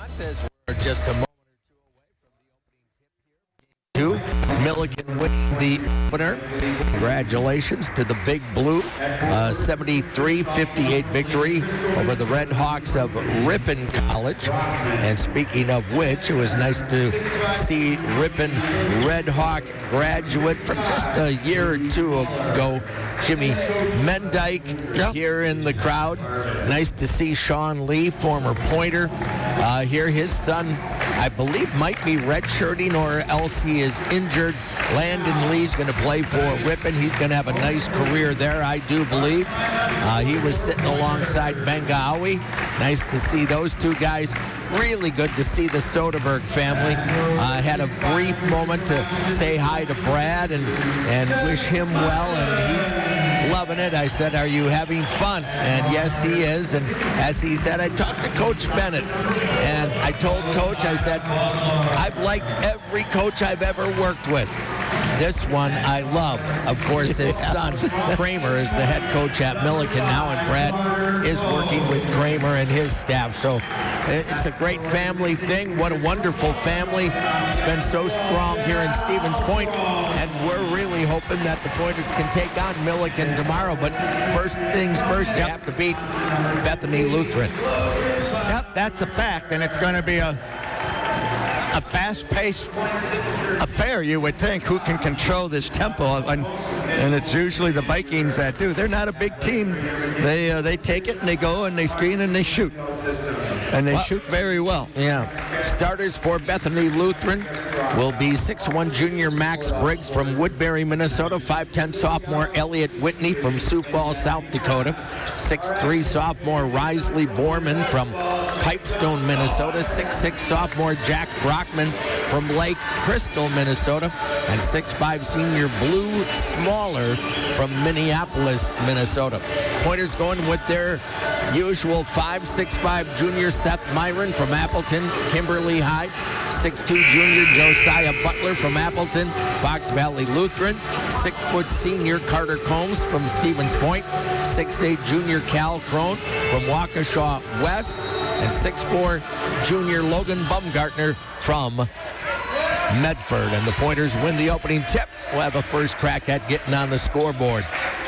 As we're just a moment or two away from the opening tip here. Milliken winning the opener. Congratulations to the Big Blue. 73-58 victory over the Red Hawks of Ripon College. And speaking of which, it was nice to see Ripon Red Hawk graduate from just a year or two ago, Jimmy Mendyke, here in the crowd. Nice to see Sean Lee, former Pointer, here. His son, I believe, might be redshirting or else he is injured. Landon Lee's going to play for Ripon. He's going to have a nice career there, I do believe. He was sitting alongside Bengawi. Nice to see those two guys. Really good to see the Soderberg family. Had a brief moment to say hi to Brad and wish him well, and he's loving it. I said, "Are you having fun?" And yes, he is. And as he said, I talked to Coach Bennett, and I told Coach, I said, "I've liked every coach I've ever worked with. This one I love." Of course, his son, Kramer, is the head coach at Milliken now, and Brad is working with Kramer and his staff. So it's a great family thing. What a wonderful family. It's been so strong here in Stevens Point, and we're really hoping that the Pointers can take on Milliken tomorrow. But first things first, you have to beat Bethany Lutheran. Yep, that's a fact, and it's going to be a fast-paced affair, you would think. Who can control this tempo? And it's usually the Vikings that do. They're not a big team. They take it and they go and they screen and they shoot. And they shoot very well. Yeah. Starters for Bethany Lutheran will be 6'1" junior Max Briggs from Woodbury, Minnesota. 5'10" sophomore Elliott Whitney from Sioux Falls, South Dakota. 6'3" sophomore Risley Borman from Pipestone, Minnesota. 6'6" sophomore Jack Brockman from Lake Crystal, Minnesota. And 6'5" senior Blue Smaller from Minneapolis, Minnesota. Pointers going with their usual 5'6" junior Seth Myron from Appleton, Kimberly High. 6'2" junior Josiah Butler from Appleton, Fox Valley Lutheran. 6' senior Carter Combs from Stevens Point. 6'8" junior Cal Crone from Waukesha West. And 6'4" junior Logan Baumgartner from Medford. And the Pointers win the opening tip. We'll have a first crack at getting on the scoreboard.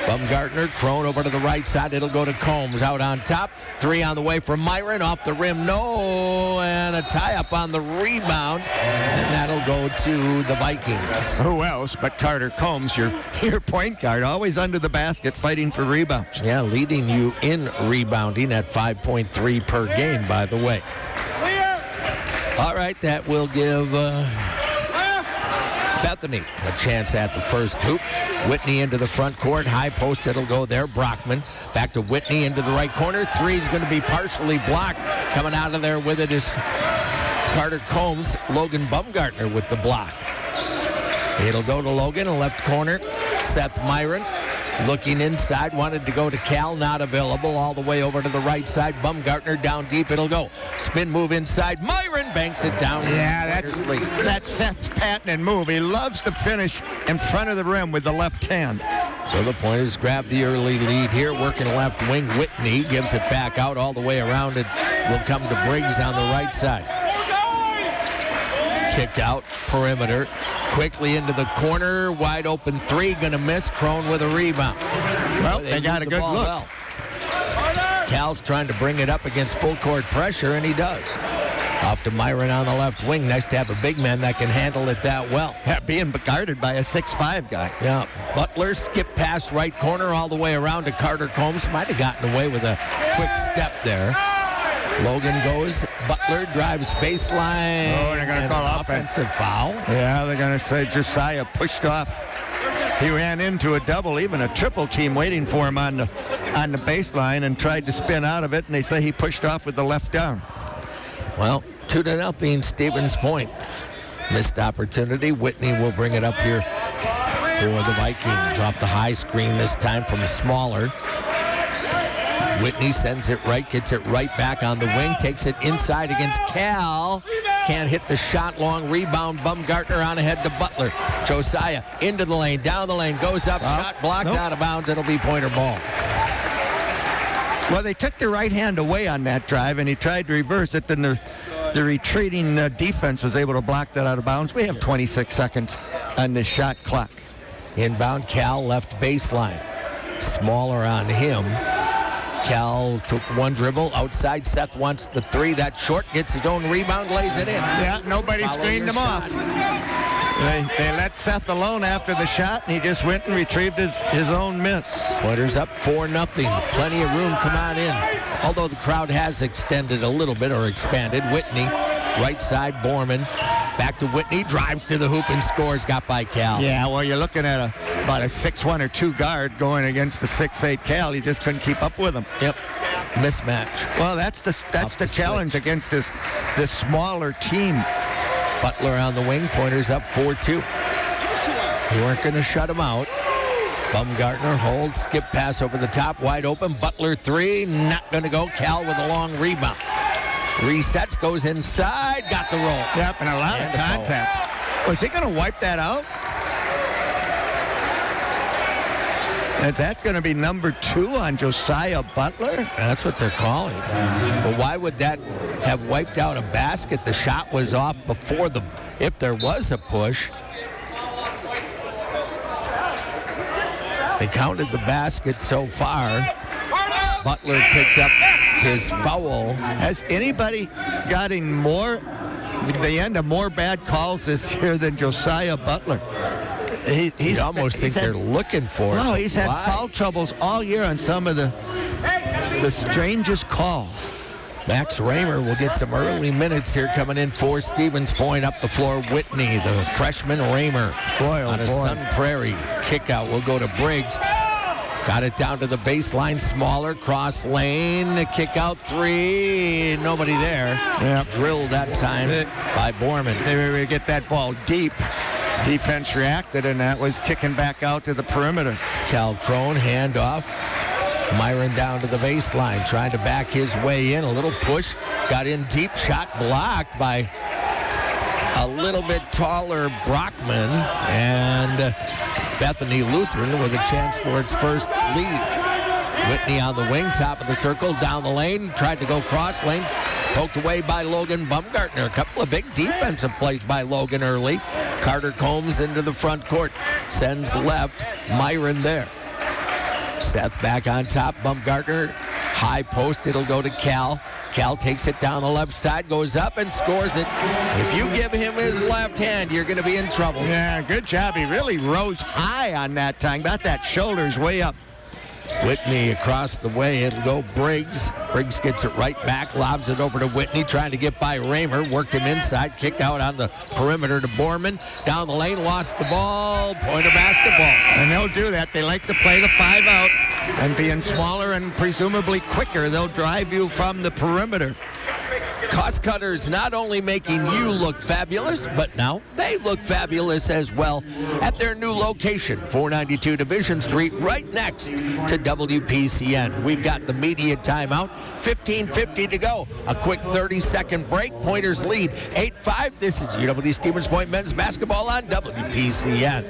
Baumgartner, Crone over to the right side. It'll go to Combs out on top. 3 on the way from Myron. Off the rim, no. And a tie-up on the rebound. And that'll go to the Vikings. Who else but Carter Combs, your point guard, always under the basket fighting for rebounds. Yeah, leading you in rebounding at 5.3 per game, by the way. All right, that will give Bethany a chance at the first hoop. Whitney into the front court. High post, it'll go there. Brockman back to Whitney into the right corner. 3 is going to be partially blocked. Coming out of there with it is Carter Combs. Logan Baumgartner with the block. It'll go to Logan, a left corner. Seth Myron looking inside, wanted to go to Cal, not available. All the way over to the right side. Baumgartner down deep, it'll go. Spin move inside. Myron banks it down. Yeah, that's Seth's patented move. He loves to finish in front of the rim with the left hand. So the Pointers grab the early lead here. Working left wing, Whitney gives it back out all the way around. It will come to Briggs on the right side. Kick out, perimeter. Quickly into the corner, wide open 3, gonna miss. Crone with a rebound. Well, they got a good look. Well. Cal's trying to bring it up against full court pressure, and he does. Off to Myron on the left wing. Nice to have a big man that can handle it that well. Yeah, being guarded by a 6'5" guy. Yeah, Butler skip past right corner all the way around to Carter Combs. Might have gotten away with a quick step there. Logan goes, Butler drives baseline. Oh, they're going to call offensive foul. Yeah, they're going to say Josiah pushed off. He ran into a double, even a triple team waiting for him on the baseline and tried to spin out of it, and they say he pushed off with the left down. Well, 2-0 Stevens Point. Missed opportunity. Whitney will bring it up here for the Vikings. Off the high screen this time from Smaller. Whitney sends it right, gets it right back on the wing, takes it inside against Cal. Can't hit the shot, long rebound. Baumgartner on ahead to Butler. Josiah into the lane, down the lane, goes up, shot blocked, out of bounds. It'll be Pointer ball. Well, they took the right hand away on that drive, and he tried to reverse it. Then the the retreating defense was able to block that out of bounds. We have 26 seconds on the shot clock. Inbound, Cal left baseline. Smaller on him. Cal took one dribble outside. Seth wants the three. That short, gets his own rebound, lays it in. Yeah, nobody screened him off. They let Seth alone after the shot, and he just went and retrieved his own miss. Pointers up 4-0. Plenty of room. Come on in. Although the crowd has extended a little bit or expanded. Whitney, right side, Borman. Back to Whitney, drives to the hoop and scores. Got by Cal. Yeah, well, you're looking at about a 6'1" or 2 guard going against the 6'8" Cal. He just couldn't keep up with him. Yep. Mismatch. Well, that's the challenge against this smaller team. Butler on the wing. Pointers up 4-2. They weren't going to shut him out. Baumgartner holds, skip pass over the top, wide open. Butler three, not going to go. Cal with a long rebound. Resets, goes inside, got the roll. Yep, and a lot of contact. Was he going to wipe that out? Is that going to be number 2 on Josiah Butler? That's what they're calling. But why would that have wiped out a basket? The shot was off before if there was a push. They counted the basket so far. Butler picked up his foul. Has anybody gotten the end of more bad calls this year than Josiah Butler? You almost think they're looking for it. No, he's had foul troubles all year on some of the strangest calls. Max Raymer will get some early minutes here coming in for Stevens Point. Up the floor, Whitney, the freshman Raymer. On a Sun Prairie kick out. Will go to Briggs. Got it down to the baseline, smaller, cross lane, kick out three, nobody there. Yep. Drilled that time by Borman. They were to get that ball deep. Defense reacted, and that was kicking back out to the perimeter. Cal Crone, handoff. Myron down to the baseline, trying to back his way in. A little push, got in deep, shot blocked by a little bit taller Brockman, and Bethany Lutheran with a chance for its first lead. Whitney on the wing, top of the circle, down the lane, tried to go cross lane, poked away by Logan Baumgartner. A couple of big defensive plays by Logan early. Carter Combs into the front court, sends left, Myron there. Seth back on top, Baumgartner, high post, it'll go to Cal. Cal takes it down the left side, goes up and scores it. If you give him his left hand, you're going to be in trouble. Yeah, good job. He really rose high on that time. Got that shoulders way up. Whitney across the way. It'll go Briggs. Briggs gets it right back, lobs it over to Whitney, trying to get by Raymer. Worked him inside, kick out on the perimeter to Borman. Down the lane, lost the ball. Point of basketball. And they'll do that. They like to play the 5 out. And being smaller and presumably quicker, they'll drive you from the perimeter. Cost Cutters not only making you look fabulous, but now they look fabulous as well at their new location, 492 Division Street, right next to WPCN. We've got the media timeout, 15:50 to go. A quick 30-second break. Pointers lead 8-5. This is UW Stevens Point men's basketball on WPCN.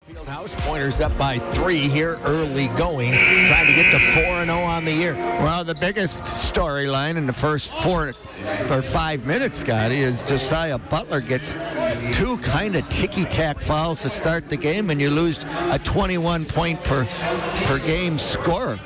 Fieldhouse, Pointers up by 3 here early going, trying to get to 4-0 on the year. Well, the biggest storyline in the first 4 or 5 minutes, Scotty, is Josiah Butler gets 2 kind of ticky-tack fouls to start the game, and you lose a 21 point per game scorer.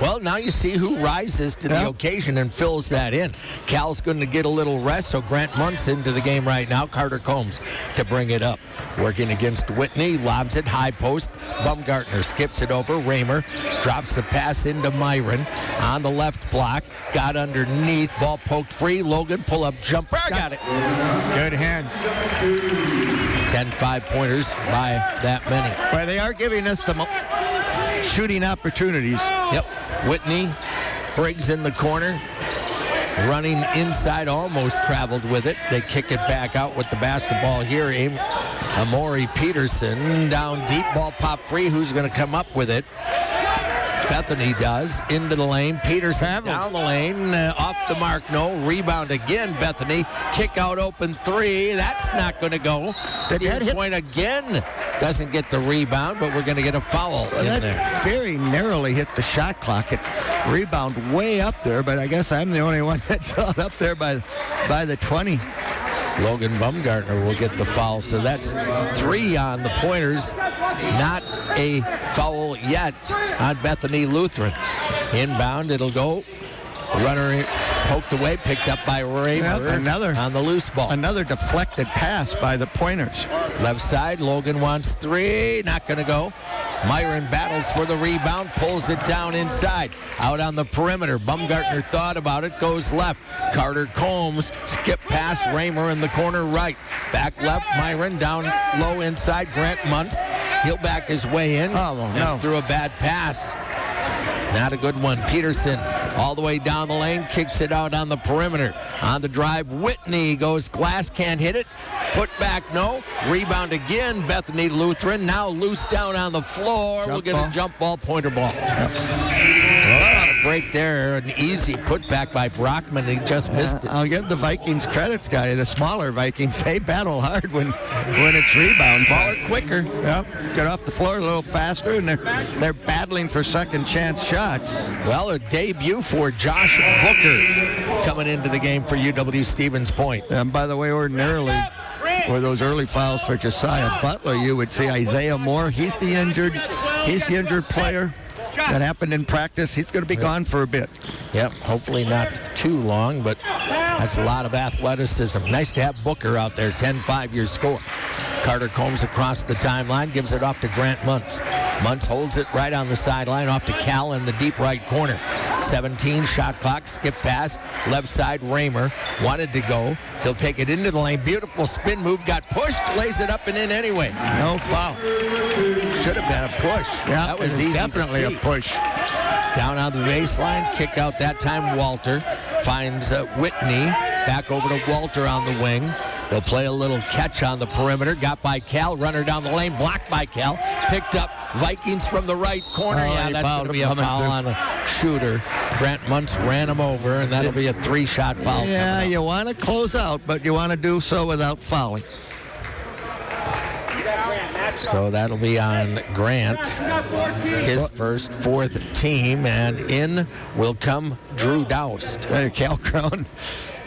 Well, now you see who rises to the occasion and fills that in. Cal's going to get a little rest, so Grant Muntz into the game right now. Carter Combs to bring it up. Working against Whitney, lobs it, high post. Bumgartner skips it over. Raymer drops the pass into Myron on the left block. Got underneath, ball poked free. Logan pull-up jumper. Got it. Good hands. 10 5-pointers by that many. Well, they are giving us some shooting opportunities. Yep. Whitney, Briggs in the corner. Running inside, almost traveled with it. They kick it back out with the basketball here. Amori Peterson down deep, ball pop free. Who's going to come up with it? Bethany does. Into the lane. Peterson down the lane. Off the mark. No. Rebound again. Bethany. Kick out open three. That's not going to go. Stevens Point again. Doesn't get the rebound, but we're going to get a foul in there. Very narrowly hit the shot clock. It rebound way up there, but I guess I'm the only one that saw it up there by the 20. Logan Bumgartner will get the foul, so that's 3 on the Pointers. Not a foul yet on Bethany Lutheran. Inbound, it'll go. Runner poked away, picked up by Raymer on the loose ball. Another deflected pass by the Pointers. Left side, Logan wants 3, not going to go. Myron battles for the rebound, pulls it down inside. Out on the perimeter, Bumgartner thought about it, goes left. Carter Combs, skip past Raymer in the corner right. Back left, Myron down low inside, Grant Muntz. He'll back his way in and threw a bad pass. Not a good one. Peterson all the way down the lane, kicks it out on the perimeter. On the drive, Whitney goes glass, can't hit it. Put back, no. Rebound again, Bethany Lutheran. Now loose down on the floor. We'll get a jump ball, Pointer ball. Break there, an easy putback by Brockman. He just missed it. I'll give the Vikings credit, Scotty. The smaller Vikings, they battle hard when it's rebound. Smaller, quicker. Yep. Get off the floor a little faster, and they're battling for second chance shots. Well, a debut for Josh Booker coming into the game for UW Stevens Point. And by the way, ordinarily, with those early fouls for Josiah Butler, you would see Isaiah Moore. He's the injured player. That happened in practice. He's going to be gone for a bit. Yep, hopefully not too long, but that's a lot of athleticism. Nice to have Booker out there, 10-5 your score. Carter Combs across the timeline, gives it off to Grant Muntz. Muntz holds it right on the sideline, off to Cal in the deep right corner. 17, shot clock, skip pass, left side, Raymer wanted to go. He'll take it into the lane. Beautiful spin move, got pushed, lays it up and in anyway. No foul. Should have been a push. Yeah, that was easy. Definitely a push. Down on the baseline, kick out that time. Walter finds Whitney. Back over to Walter on the wing. They'll play a little catch on the perimeter. Got by Cal. Runner down the lane. Blocked by Cal. Picked up. Vikings from the right corner. That's going to be a foul on a shooter. Grant Muntz ran him over, and that'll be a 3-shot foul. Yeah, you want to close out, but you want to do so without fouling. So that'll be on Grant, his first, 4th team, and in will come Drew Doust. Cal Crone,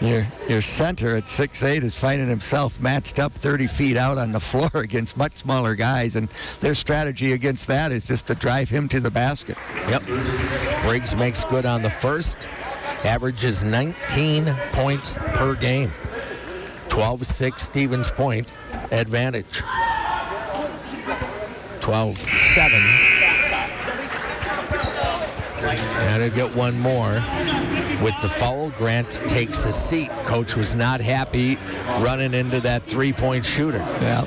your center at 6'8" is finding himself matched up 30 feet out on the floor against much smaller guys, and their strategy against that is just to drive him to the basket. Yep. Briggs makes good on the first, averages 19 points per game. 12-6 Stevens Point advantage. 12-7. And he'll get one more. With the foul, Grant takes a seat. Coach was not happy running into that 3-point shooter. Yeah.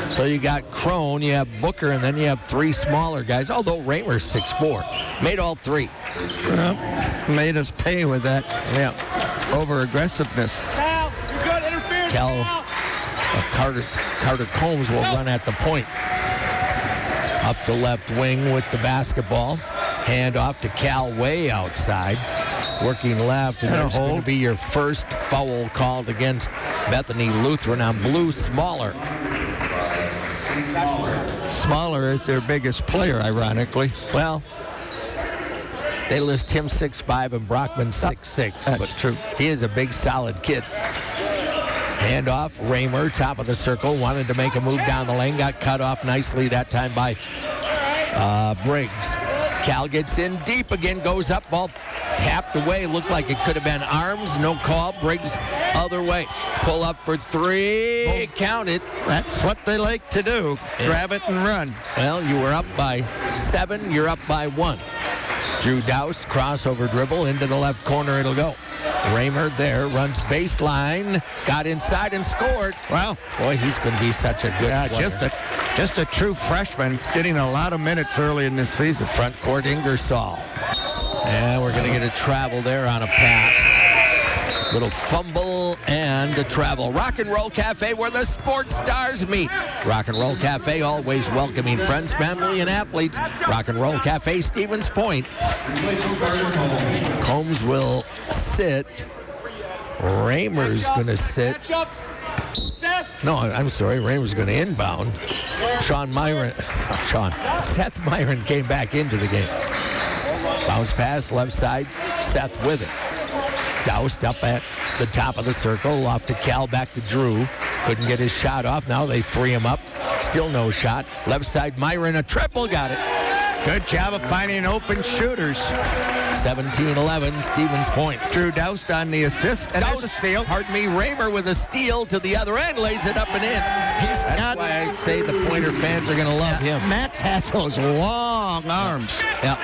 So you got Crone, you have Booker, and then you have 3 smaller guys, although Raymer's 6'4". Made all 3. Well, made us pay with that over-aggressiveness. Carter Combs will run at the point. Up the left wing with the basketball. Hand off to Cal way outside. Working left, and there's going to be your first foul called against Bethany Lutheran on Blue Smaller. Smaller is their biggest player, ironically. Well, they list him 6'5" and Brockman 6'6". That's true. He is a big, solid kid. Handoff, Raymer, top of the circle, wanted to make a move down the lane, got cut off nicely that time by Briggs. Cal gets in deep again, goes up, ball tapped away. Looked like it could have been arms. No call. Briggs other way. Pull up for three. Count it. That's what they like to do. Grab it and run. Well, you were up by 7. You're up by 1. Drew Doust, crossover dribble into the left corner. It'll go. Raymer there, runs baseline, got inside and scored. Well, boy, he's going to be such a good player. Just a true freshman, getting a lot of minutes early in this season. Front court, Ingersoll. And we're going to get a travel there on a pass. Little fumble and a travel. Rock and Roll Cafe, where the sports stars meet. Rock and Roll Cafe, always welcoming friends, family, and athletes. Rock and Roll Cafe, Stevens Point. Combs will sit. Raymer's going to sit. No, I'm sorry. Raymer's going to inbound. Seth Myron came back into the game. Bounce pass, left side. Seth with it. Doused up at the top of the circle. Off to Cal, back to Drew. Couldn't get his shot off. Now they free him up. Still no shot. Left side, Myron, a triple. Got it. Good job of finding open shooters. 17-11, Stevens Point. Drew Doust on the assist. And there's a steal. Pardon me, Raymer with a steal to the other end. Lays it up and in. That's why I say the Pointer fans are going to love him. Max has those long arms. Yep.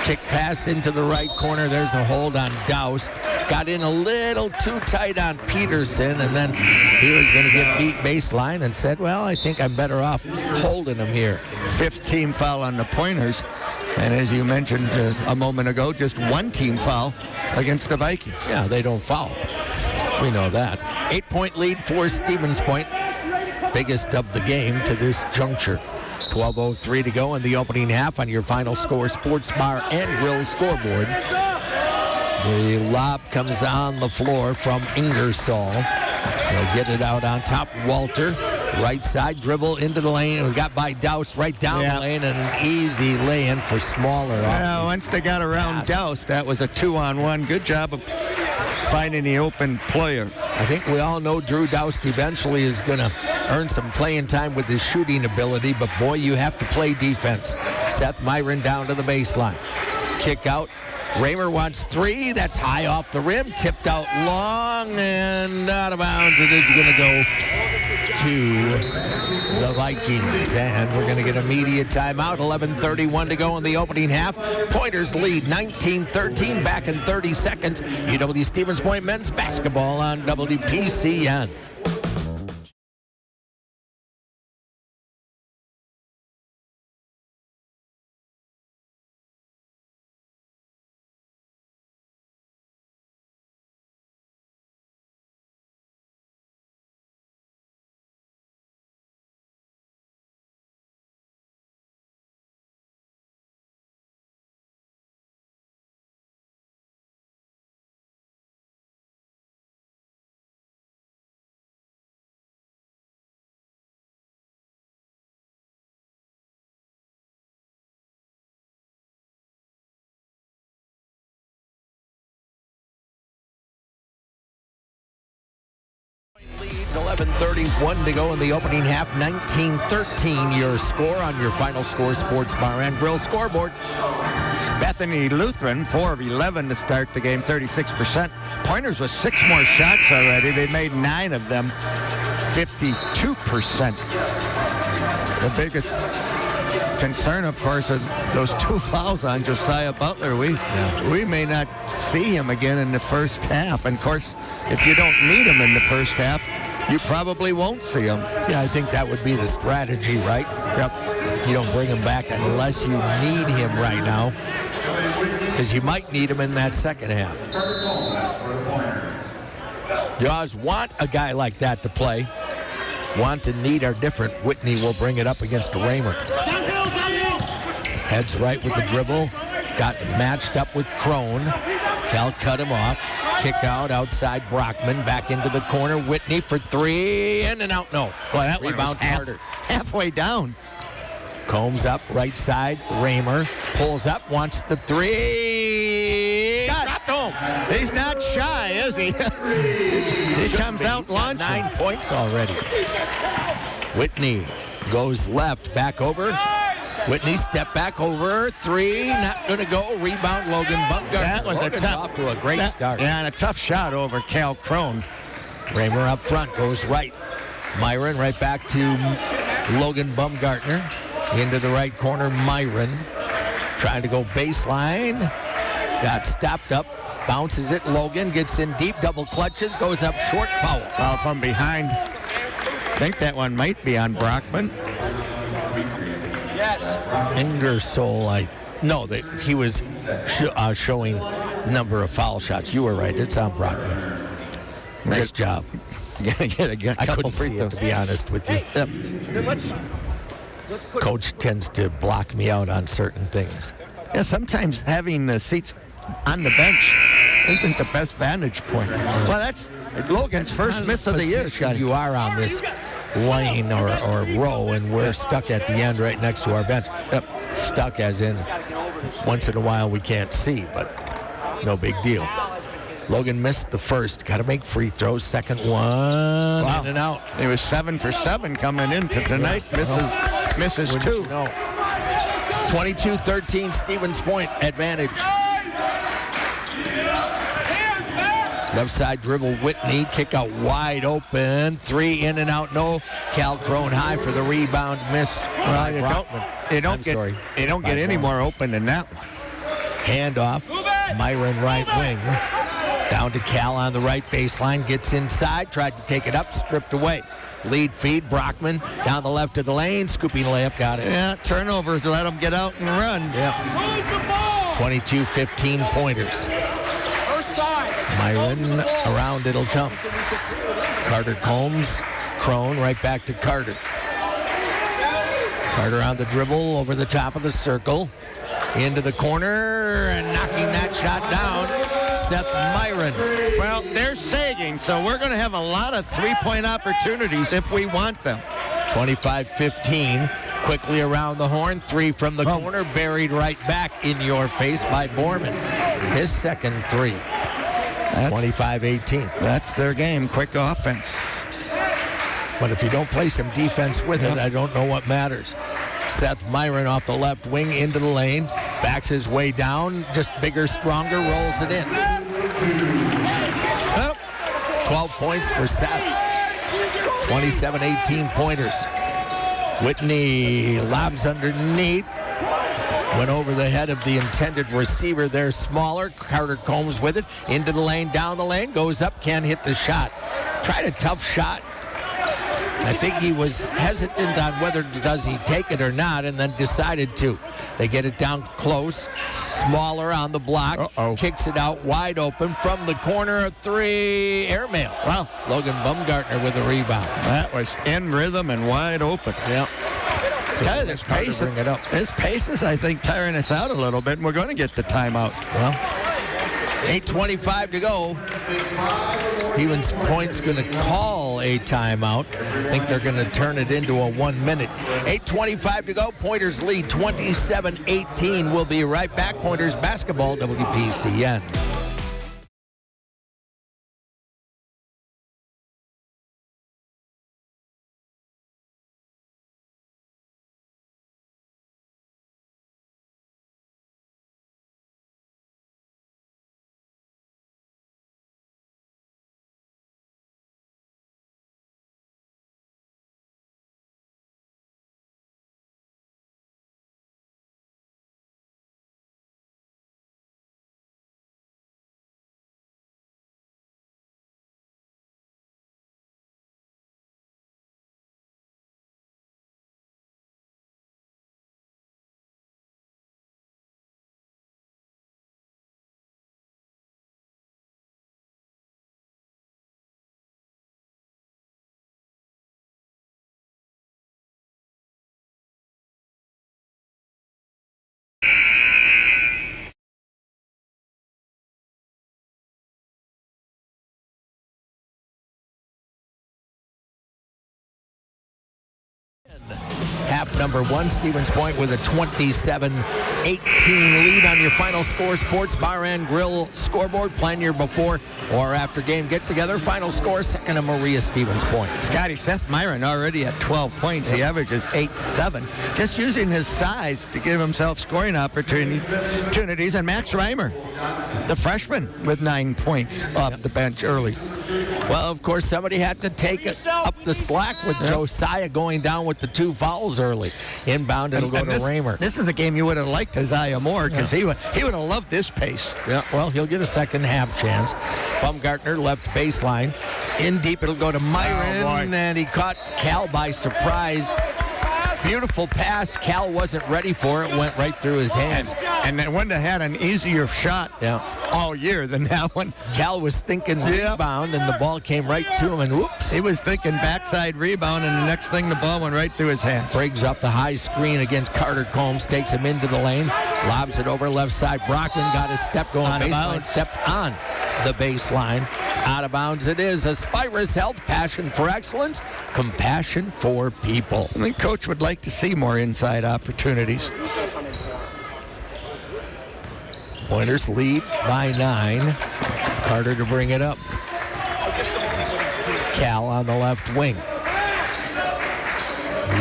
Kick pass into the right corner. There's a hold on Doust. Got in a little too tight on Peterson, and then he was going to get beat baseline and said, well, I think I'm better off holding him here. 5th team foul on the Pointers. And as you mentioned a moment ago, just 1 team foul against the Vikings. Yeah, they don't foul. We know that. 8-point lead for Stevens Point. Biggest of the game to this juncture. 12:03 to go in the opening half on your Final Score Sports Bar and Grill scoreboard. The lob comes on the floor from Ingersoll. He'll get it out on top. Walter, right side, dribble into the lane. It got by Doust right down the lane, and an easy lay-in for Smaller. Yeah, once they got around Doust, that was a 2-on-1. Good job of finding the open player. I think we all know Drew Doust eventually is going to earn some playing time with his shooting ability, but boy, you have to play defense. Seth Myron down to the baseline. Kick out. Raymer wants 3. That's high off the rim. Tipped out long and out of bounds. It is going to go to the Vikings. And we're going to get a media timeout. 11:31 to go in the opening half. Pointers lead 19-13. Back in 30 seconds. UW Stevens Point men's basketball on WPCN. Leads 11:31 to go in the opening half. 19-13 your score on your Final Score Sports Bar and Grill scoreboard. Bethany Lutheran, 4 of 11 to start the game, 36%. Pointers with 6 more shots already. They made 9 of them, 52%. The biggest concern, of course, are those 2 fouls on Josiah Butler. We may not see him again in the first half. And, of course, if you don't need him in the first half, you probably won't see him. Yeah, I think that would be the strategy, right? Yep. You don't bring him back unless you need him right now, because you might need him in that second half. Jaws want a guy like that to play. Want and need are different. Whitney will bring it up against Raymer. Heads right with the dribble. Got matched up with Crone. Cal cut him off. Kick out outside Brockman. Back into the corner. Whitney for 3. In and out. No. Boy, that rebound harder. Halfway down. Combs up right side. Raymer pulls up. Wants the 3. Dropped home. He's not shy, is he? He comes out launching. 9 points already. Whitney goes left. Back over. Whitney step back over 3, not going to go. Rebound, Logan Bumgarner. That was Logan's off to a great start. Yeah, and a tough shot over Cal Crone. Raymer up front, goes right. Myron right back to Logan Bumgartner. Into the right corner, Myron. Trying to go baseline. Got stopped up. Bounces it. Logan gets in deep, double clutches, goes up short, foul. Foul from behind. I think that one might be on Brockman. Ingersoll, he was showing number of foul shots. You were right. It's on Brockman. Nice job. I couldn't see it, to be honest with you. Yep. Coach tends to block me out on certain things. Yeah, sometimes having the seats on the bench isn't the best vantage point. Well, it's Logan's first miss of the year, Scotty. You are on this lane or row, and we're stuck at the end right next to our bench. Yep. Stuck as in once in a while we can't see, but no big deal. Logan missed the first. Got to make free throws. Second one, in and out. He was 7 for 7 coming into tonight. Misses 2. You know. 22-13, Stevens Point advantage. Left side dribble, Whitney, kick out wide open. 3 in and out, no. Cal Crone high for the rebound, miss. You don't get any more open than that one. Handoff, Myron right wing. Down to Cal on the right baseline, gets inside, tried to take it up, stripped away. Lead feed, Brockman down the left of the lane, scooping layup, got it. Yeah, turnovers, let them get out and run. Yeah. 22-15 pointers. Myron around, it'll come. Carter Combs, Crone right back to Carter. Carter on the dribble over the top of the circle. Into the corner and knocking that shot down. Seth Myron. Well, they're sagging, so we're going to have a lot of three-point opportunities if we want them. 25-15. Quickly around the horn. 3 from the corner. Buried right back in your face by Borman. His second 3. 25-18. That's their game. Quick offense. But if you don't play some defense with it, I don't know what matters. Seth Myron off the left wing into the lane. Backs his way down. Just bigger, stronger. Rolls it in. 12 points for Seth. 27-18 pointers. Whitney lobs underneath. Went over the head of the intended receiver there, smaller. Carter Combs with it. Into the lane, down the lane. Goes up, can't hit the shot. Tried a tough shot. I think he was hesitant on whether does he take it or not, and then decided to. They get it down close. Smaller on the block. Kicks it out wide open from the corner. 3 airmail. Wow. Logan Bumgartner with a rebound. That was in rhythm and wide open. Yeah. So this pace is, I think, tiring us out a little bit, and we're going to get the timeout. Well, 8:25 to go. Stevens Point's going to call a timeout. I think they're going to turn it into a 1 minute. 8:25 to go. Pointers lead 27-18. We'll be right back. Pointers basketball, WPCN. number 1. Stevens Point with a 27-18 lead on your Final Score Sports Bar and Grill scoreboard. Plan your before or after game get-together. Final score, second to Maria Stevens Point. Scotty, Seth Myron already at 12 points. He averages 8-7. Just using his size to give himself scoring opportunities. And Max Reimer, the freshman, with 9 points off the bench early. Well, of course, somebody had to take up the slack with Josiah going down with the 2 fouls early. Inbound, it'll go to Raymer. This is a game you would have liked Isaiah Moore because he would have loved this pace. Yeah, well, he'll get a second half chance. Baumgartner left baseline. In deep, it'll go to Myron, and he caught Cal by surprise. Beautiful pass. Cal wasn't ready for it. Went right through his hands. And then wouldn't have had an easier shot all year than that one. Cal was thinking rebound, and the ball came right to him, and whoops. He was thinking backside rebound, and the next thing, the ball went right through his hands. Briggs up the high screen against Carter Combs. Takes him into the lane. Lobs it over left side. Brockman got his step going. Baseline step on the baseline. Out of bounds it is. Aspirus Health, passion for excellence, compassion for people. I think Coach would like to see more inside opportunities. Pointers lead by 9. Carter to bring it up. Cal on the left wing.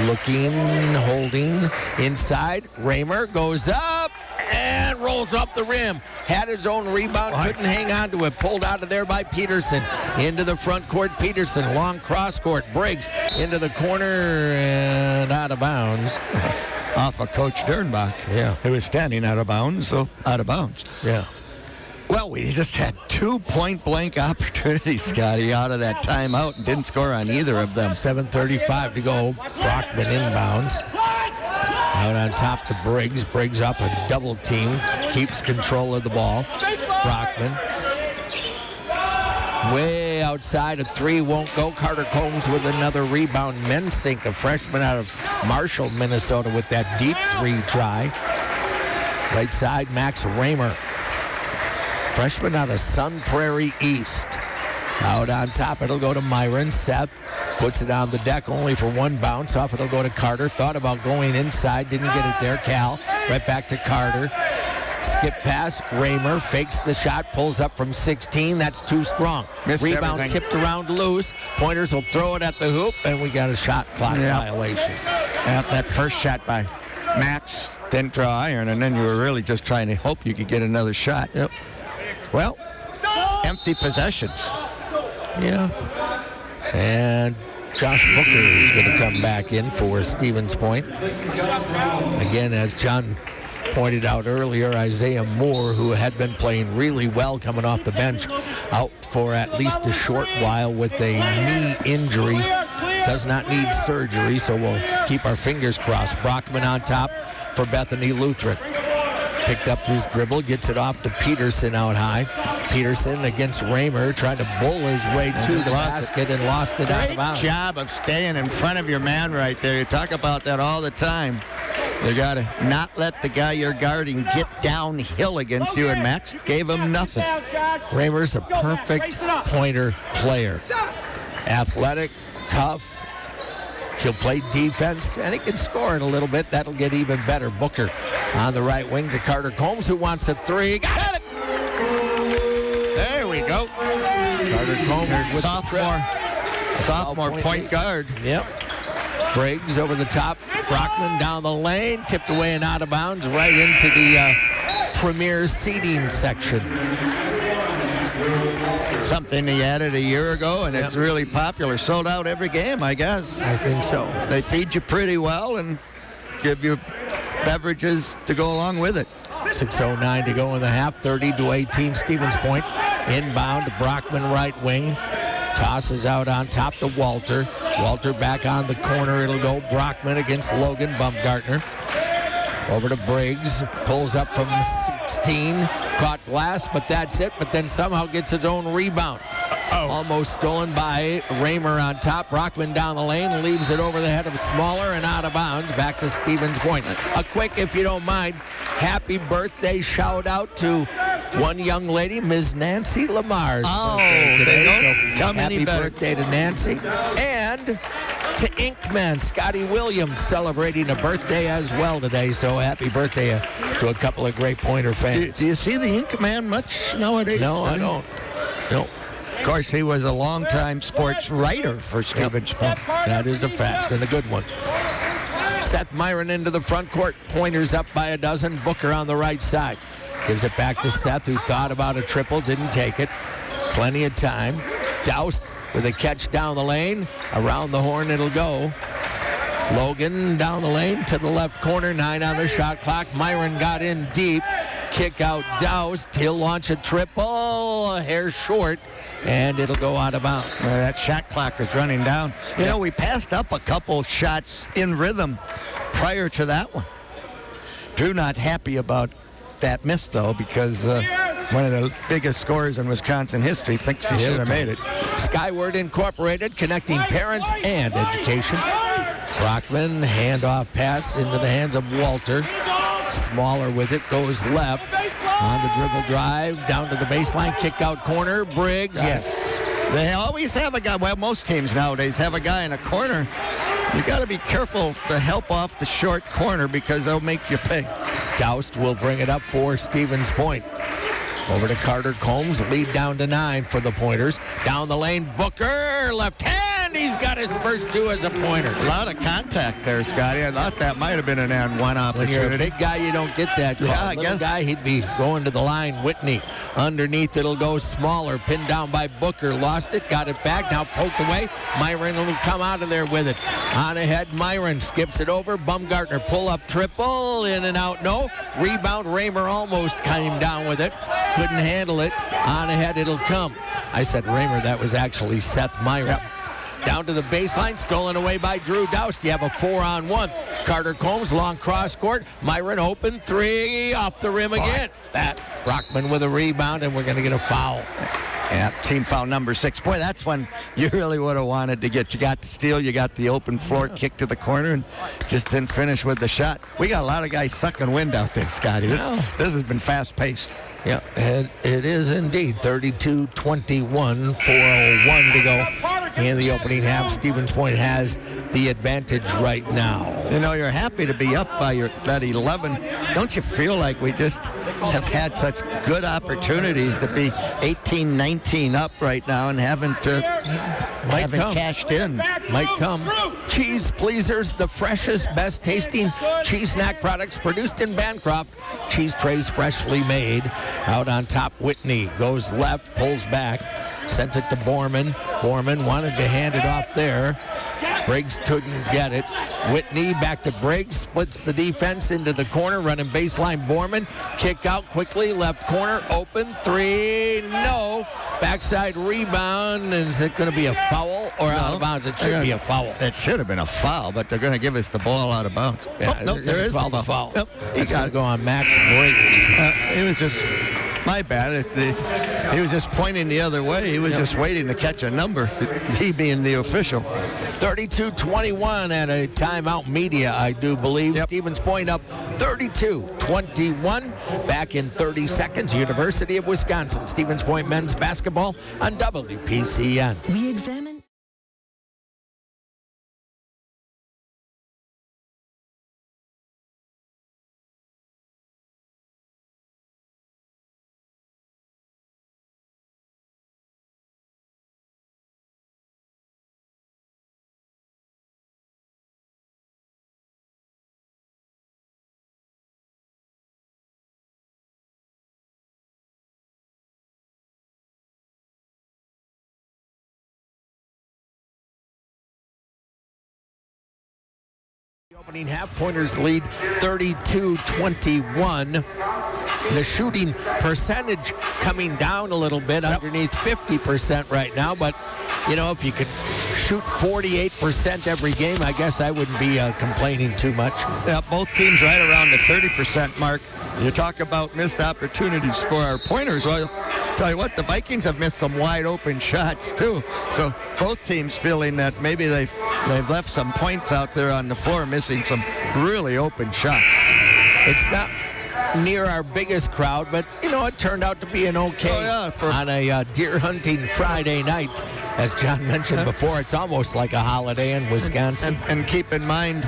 Looking, holding, inside. Raymer goes up and rolls up the rim. Had his own rebound, couldn't hang on to it. Pulled out of there by Peterson. Into the front court, Peterson. Long cross court. Briggs into the corner and out of bounds. Off of Coach Dernbach. Yeah. Who was standing out of bounds, so out of bounds. Yeah. Well, we just had 2 point-blank opportunities, Scotty, out of that timeout and didn't score on either of them. 7:35 to go. Brockman inbounds. Out on top to Briggs. Briggs up a double team. Keeps control of the ball. Brockman. Way outside, a 3 won't go. Carter Combs with another rebound. Mensink, a freshman out of Marshall, Minnesota, with that deep 3 try. Right side, Max Raymer. Freshman out of Sun Prairie East. Out on top, it'll go to Myron. Seth puts it on the deck only for 1 bounce. Off, it'll go to Carter. Thought about going inside, didn't get it there. Cal, right back to Carter. Skip pass, Raymer fakes the shot, pulls up from 16. That's too strong. Missed Rebound everything. tipped around loose. Pointers will throw it at the hoop, and we got a shot clock violation. That first shot by Max didn't draw iron, and then you were really just trying to hope you could get another shot. Yep. Well, empty possessions. Yeah. And Josh Booker is going to come back in for Stevens Point. Again, as John pointed out earlier, Isaiah Moore, who had been playing really well coming off the bench, out for at least a short while with a knee injury. Does not need surgery, so we'll keep our fingers crossed. Brockman on top for Bethany Lutheran. Picked up his dribble, gets it off to Peterson out high. Peterson against Raymer, trying to bull his way to the basket and lost it out of bounds. Great job of staying in front of your man right there. You talk about that all the time. You got to not let the guy you're guarding get downhill against you, and Max gave him nothing. Raymer's a perfect pointer player. Athletic, tough. He'll play defense, and he can score it a little bit. That'll get even better. Booker on the right wing to Carter Combs, who wants a 3. Got it! There we go. Carter Combs with sophomore point guard. Yep. Briggs over the top. Brockman down the lane. Tipped away and out of bounds right into the premier seating section. Something he added a year ago, and it's really popular. Sold out every game, I guess. I think so. They feed you pretty well and give you beverages to go along with it. 6:09 to go in the half. 30-18 Stevens Point. Inbound to Brockman right wing. Tosses out on top to Walter. Walter back on the corner. It'll go Brockman against Logan Baumgartner. Over to Briggs. Pulls up from 16. Caught glass, but that's it. But then somehow gets his own rebound. Almost stolen by Raymer on top. Brockman down the lane. Leaves it over the head of Smaller and out of bounds. Back to Stevens Point. A quick, if you don't mind, happy birthday shout out to one young lady, Ms. Nancy Lamar's birthday today. So come happy any better. birthday to Nancy. And to Inkman. Scotty Williams celebrating a birthday as well today. So happy birthday to a couple of great Pointer fans. Do you see the Inkman much nowadays? No, I don't. No. Of course, he was a longtime sports writer for Stevens Point. That is a fact, and a good one. Seth Myron into the front court. Pointers up by a dozen. Booker on the right side. Gives it back to Seth, who thought about a triple, didn't take it. Plenty of time. Doused with a catch down the lane. Around the horn it'll go. Logan down the lane to the left corner. 9 on the shot clock. Myron got in deep. Kick out Doused. He'll launch a triple. A hair short. And it'll go out of bounds. That shot clock is running down. You know, we passed up a couple shots in rhythm prior to that one. Drew not happy about that miss, though, because one of the biggest scorers in Wisconsin history thinks he should have made it. Skyward Incorporated, connecting parents and education. Brockman, handoff pass into the hands of Walter. Smaller with it, goes left. On the dribble drive, down to the baseline, kick out corner. Briggs, yes. They always have a guy, well, most teams nowadays have a guy in a corner. You got to be careful to help off the short corner because they'll make you pay. Doused will bring it up for Stevens Point. Over to Carter Combs, lead down to 9 for the Pointers. Down the lane, Booker, left hand. He's got his first 2 as a Pointer. A lot of contact there, Scotty. I thought that might have been an and one opportunity. When you're a big guy, you don't get that call. Yeah, I Little guess. guy, he'd be going to the line. Whitney underneath, it'll go smaller. Pinned down by Booker. Lost it, got it back. Now poked away. Myron will come out of there with it. On ahead, Myron skips it over. Bumgartner pull-up triple. In and out, no. Rebound, Raymer almost came down with it. Couldn't handle it. On ahead, it'll come. I said Raymer, that was actually Seth Myron. Yep. Down to the baseline, stolen away by Drew Doused. You have a 4-on-1. Carter Combs, long cross court. Myron open 3, off the rim again. That Brockman with a rebound, and we're going to get a foul. Yeah, team foul number 6. Boy, that's when you really would have wanted to get. You got the steal, you got the open floor kick to the corner, and just didn't finish with the shot. We got a lot of guys sucking wind out there, Scotty. This has been fast-paced. Yeah, it is indeed. 32-21, 4:01 to go in the opening half. Stevens Point has the advantage right now. You know, you're happy to be up by that 11. Don't you feel like we just have had such good opportunities to be 18-19 up right now and haven't cashed in? Might come. Cheese Pleasers, the freshest, best tasting cheese snack products produced in Bancroft. Cheese trays freshly made. Out on top, Whitney goes left, pulls back, sends it to Borman. Borman wanted to hand it off there. Briggs couldn't get it. Whitney back to Briggs, splits the defense into the corner, running baseline. Borman, kick out quickly, left corner, open, 3, no. Backside rebound, and is it going to be a foul or out of bounds? It should be a foul. It should have been a foul, but they're going to give us the ball out of bounds. Yeah, nope, there is the foul. Yep. He's got to go on Max Briggs. It was just my bad. He was just pointing the other way. He was just waiting to catch a number, he being the official. 32-21 at a timeout media, I do believe. Yep. Stevens Point up 32-21. Back in 30 seconds, University of Wisconsin. Stevens Point men's basketball on WPCN. We examine. Opening half, Pointers lead 32-21. The shooting percentage coming down a little bit, underneath 50% right now. But, you know, if you could shoot 48% every game, I guess I wouldn't be complaining too much. Yeah, both teams right around the 30% mark. You talk about missed opportunities for our Pointers. Well, I'll tell you what, the Vikings have missed some wide open shots too. So both teams feeling that maybe they've left some points out there on the floor, missing some really open shots. It's not near our biggest crowd, but, you know, it turned out to be an okay on a deer hunting Friday night. As John mentioned before, it's almost like a holiday in Wisconsin. And keep in mind,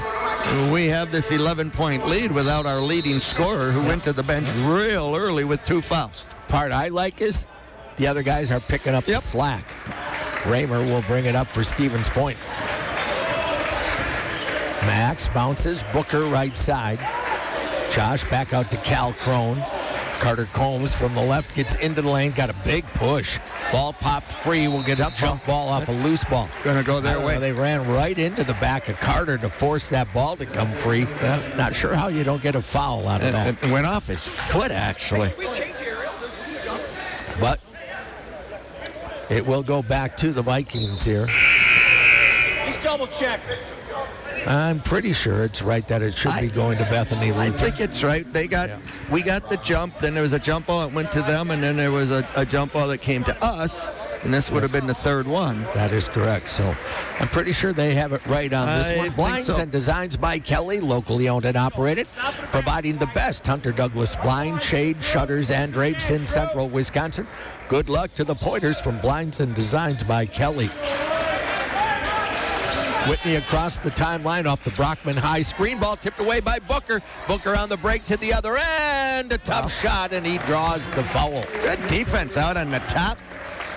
we have this 11-point lead without our leading scorer who went to the bench real early with 2 fouls. Part I like is the other guys are picking up the slack. Raymer will bring it up for Stevens Point. Max bounces, Booker right side. Josh back out to Cal Crone. Carter Combs from the left gets into the lane, got a big push. Ball popped free, will get a jump ball off a loose ball. Going to go their way. They ran right into the back of Carter to force that ball to come free. Not sure how you don't get a foul out of that. It went off his foot, actually. But it will go back to the Vikings here. Just double check. I'm pretty sure it's right that it should be going to Bethany Lutheran. I think it's right. We got the jump, then there was a jump ball that went to them, and then there was a jump ball that came to us, and this would have been the third one. That is correct. So I'm pretty sure they have it right on this one. Blinds so. and Designs by Kelly, locally owned and operated, providing the best Hunter Douglas blind, shade, shutters, and drapes in central Wisconsin. Good luck to the Pointers from Blinds and Designs by Kelly. Whitney across the timeline off the Brockman high screen. Ball tipped away by Booker. Booker on the break to the other end. A tough shot, and he draws the foul. Good defense out on the top.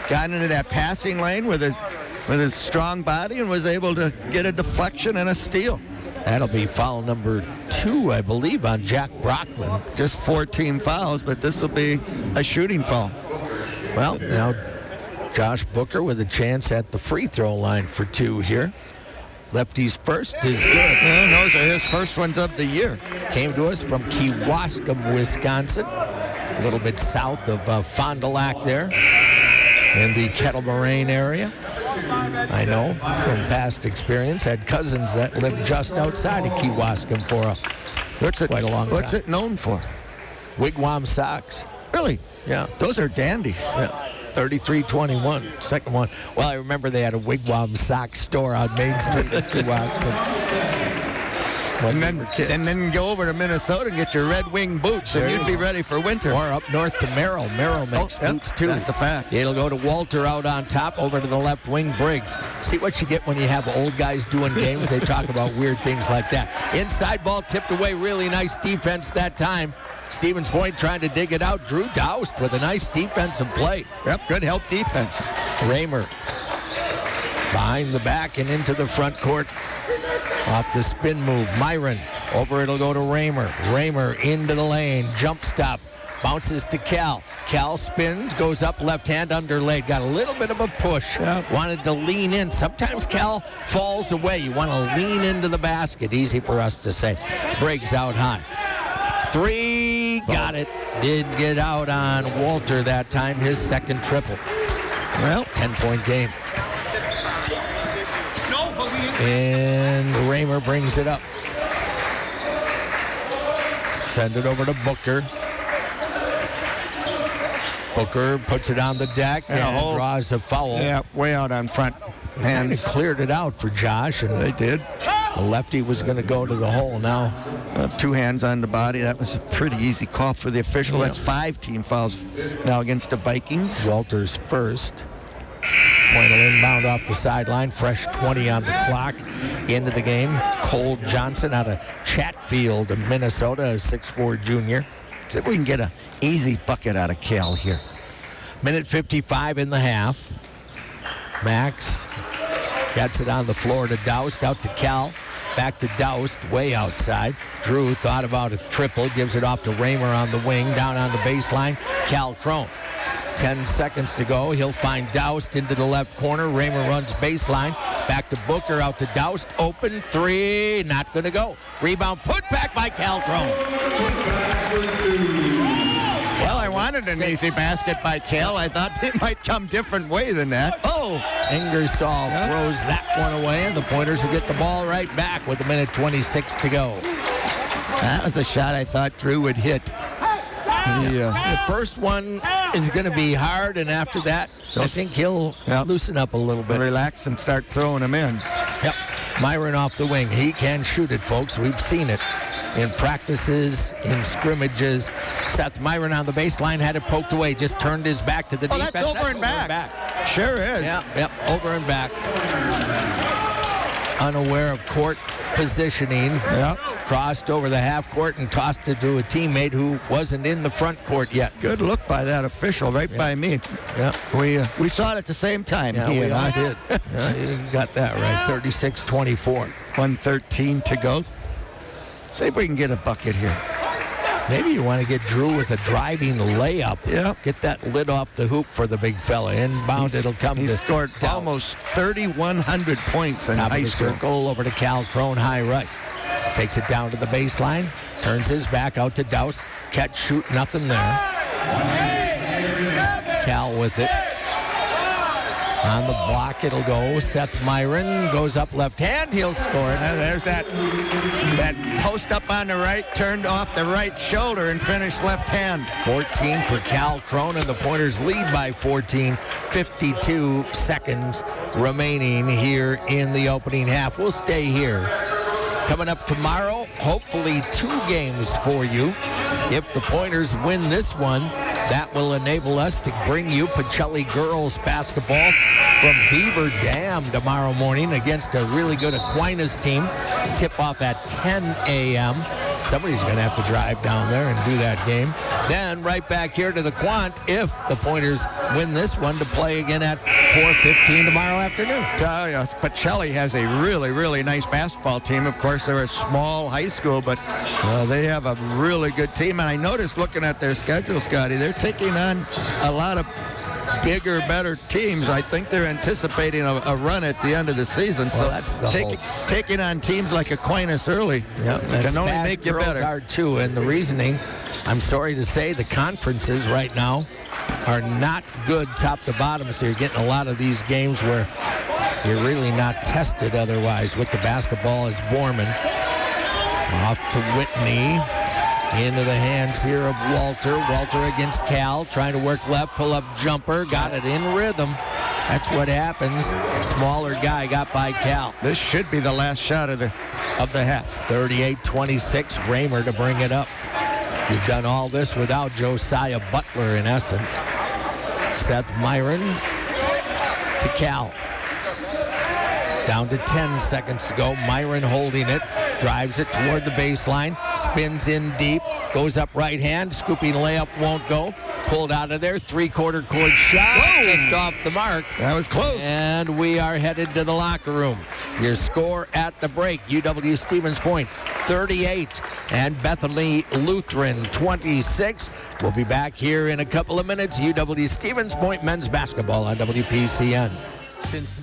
Got into that passing lane with his strong body and was able to get a deflection and a steal. That'll be foul number 2, I believe, on Jack Brockman. Just 14 fouls, but this will be a shooting foul. Well, now Josh Booker with a chance at the free throw line for 2 here. Lefty's first is good. And those are his first ones of the year. Came to us from Kewaskum, Wisconsin. A little bit south of Fond du Lac there in the Kettle Moraine area. I know from past experience. Had cousins that lived just outside of Kewaskum for quite a long time. What's it known for? Wigwam socks. Really? Yeah. Those are dandies. Yeah. 33-21, second one. Well, I remember they had a Wigwam sock store on Main Street in Kewaskum. And then go over to Minnesota and get your Red Wing boots, and you'd be ready for winter. Or up north to Merrill. Merrill makes boots, too. That's a fact. It'll go to Walter out on top, over to the left wing, Briggs. See what you get when you have old guys doing games? They talk about weird things like that. Inside ball tipped away. Really nice defense that time. Stevens Point trying to dig it out. Drew doused with a nice defensive play. Yep, good help defense. Raymer behind the back and into the front court. Off the spin move, Myron. Over it'll go to Raymer. Raymer into the lane. Jump stop. Bounces to Cal. Cal spins, goes up left hand underlaid. Got a little bit of a push. Yep. Wanted to lean in. Sometimes Cal falls away. You want to lean into the basket. Easy for us to say. Briggs out high. 3, got it. Did get out on Walter that time. His second triple. Well, 10-point game. And Raymer brings it up. Send it over to Booker. Booker puts it on the deck and draws a foul. Yeah, way out on front. Hands cleared it out for Josh, and they did. The lefty was going to go to the hole now. 2 hands on the body. That was a pretty easy call for the official. That's 5 team fouls now against the Vikings. Walter's first. Point will inbound off the sideline. Fresh 20 on the clock. Into the game. Cole Johnson out of Chatfield, Minnesota, a 6'4" junior. See if we can get an easy bucket out of Cal here. Minute 55 in the half. Max gets it on the floor to Doust. Out to Cal. Back to Doust, way outside. Drew thought about a triple. Gives it off to Raymer on the wing. Down on the baseline. Cal Crone. 10 seconds to go. He'll find Doust into the left corner. Raymer runs baseline. Back to Booker, out to Doust. Open 3. Not going to go. Rebound put back by Cal Crone. Well, I wanted an easy basket by Cal. I thought they might come different way than that. Oh, Ingersoll throws that one away, and the Pointers will get the ball right back with 1:26 to go. That was a shot I thought Drew would hit. The first one is going to be hard, and after that, I think he'll loosen up a little bit. Relax and start throwing them in. Yep. Myron off the wing. He can shoot it, folks. We've seen it. in practices, in scrimmages. Seth Myron on the baseline had it poked away, just turned his back to the defense. That's over and back. Sure is. Yep, over and back. Unaware of court positioning. Yep. Crossed over the half court and tossed it to a teammate who wasn't in the front court yet. Good look by that official, right by me. Yeah, we saw it at the same time. Yeah, we all did. You got that right. 36-24. 1:13 to go. See if we can get a bucket here. Maybe you want to get Drew with a driving layup. Yeah. Get that lid off the hoop for the big fella. Inbound, it'll come. He to scored Dallas. Almost 3,100 points in Top high of the school. circle over to Cal Crone, high right. Takes it down to the baseline. Turns his back out to Douse. Catch, shoot, nothing there. Cal with it. On the block, it'll go. Seth Myron goes up left hand. He'll score it. There's that post up on the right, turned off the right shoulder and finished left hand. 14 for Cal Crone, and the Pointers lead by 14. 52 seconds remaining here in the opening half. We'll stay here. Coming up tomorrow, hopefully 2 games for you. If the Pointers win this one, that will enable us to bring you Pacelli girls basketball from Beaver Dam tomorrow morning against a really good Aquinas team. Tip off at 10 a.m. Somebody's going to have to drive down there and do that game. Then right back here to the Quant if the Pointers win this one to play again at 4:15 tomorrow afternoon. Pacelli has a really, really nice basketball team. Of course, they're a small high school, but they have a really good team. And I noticed looking at their schedule, Scotty, they're taking on a lot of bigger, better teams. I think they're anticipating a run at the end of the season. Well, so that's the hope. Taking on teams like Aquinas early can only make you better. Are too, and the reasoning, I'm sorry to say, the conferences right now are not good top to bottom, so you're getting a lot of these games where you're really not tested otherwise. With the basketball is Borman. Off to Whitney. Into the hands here of Walter. Walter against Cal, trying to work left, pull-up jumper. Got it in rhythm. That's what happens. Smaller guy got by Cal. This should be the last shot of the half. 38-26, Raymer to bring it up. You've done all this without Josiah Butler, in essence. Seth Myron to Cal. Down to 10 seconds to go. Myron holding it. Drives it toward the baseline. Spins in deep. Goes up right hand. Scooping layup won't go. Pulled out of there. Three-quarter court shot. Whoa. Just off the mark. That was close. And we are headed to the locker room. Your score at the break. UW Stevens Point 38 and Bethany Lutheran 26. We'll be back here in a couple of minutes. UW Stevens Point men's basketball on WPCN. Since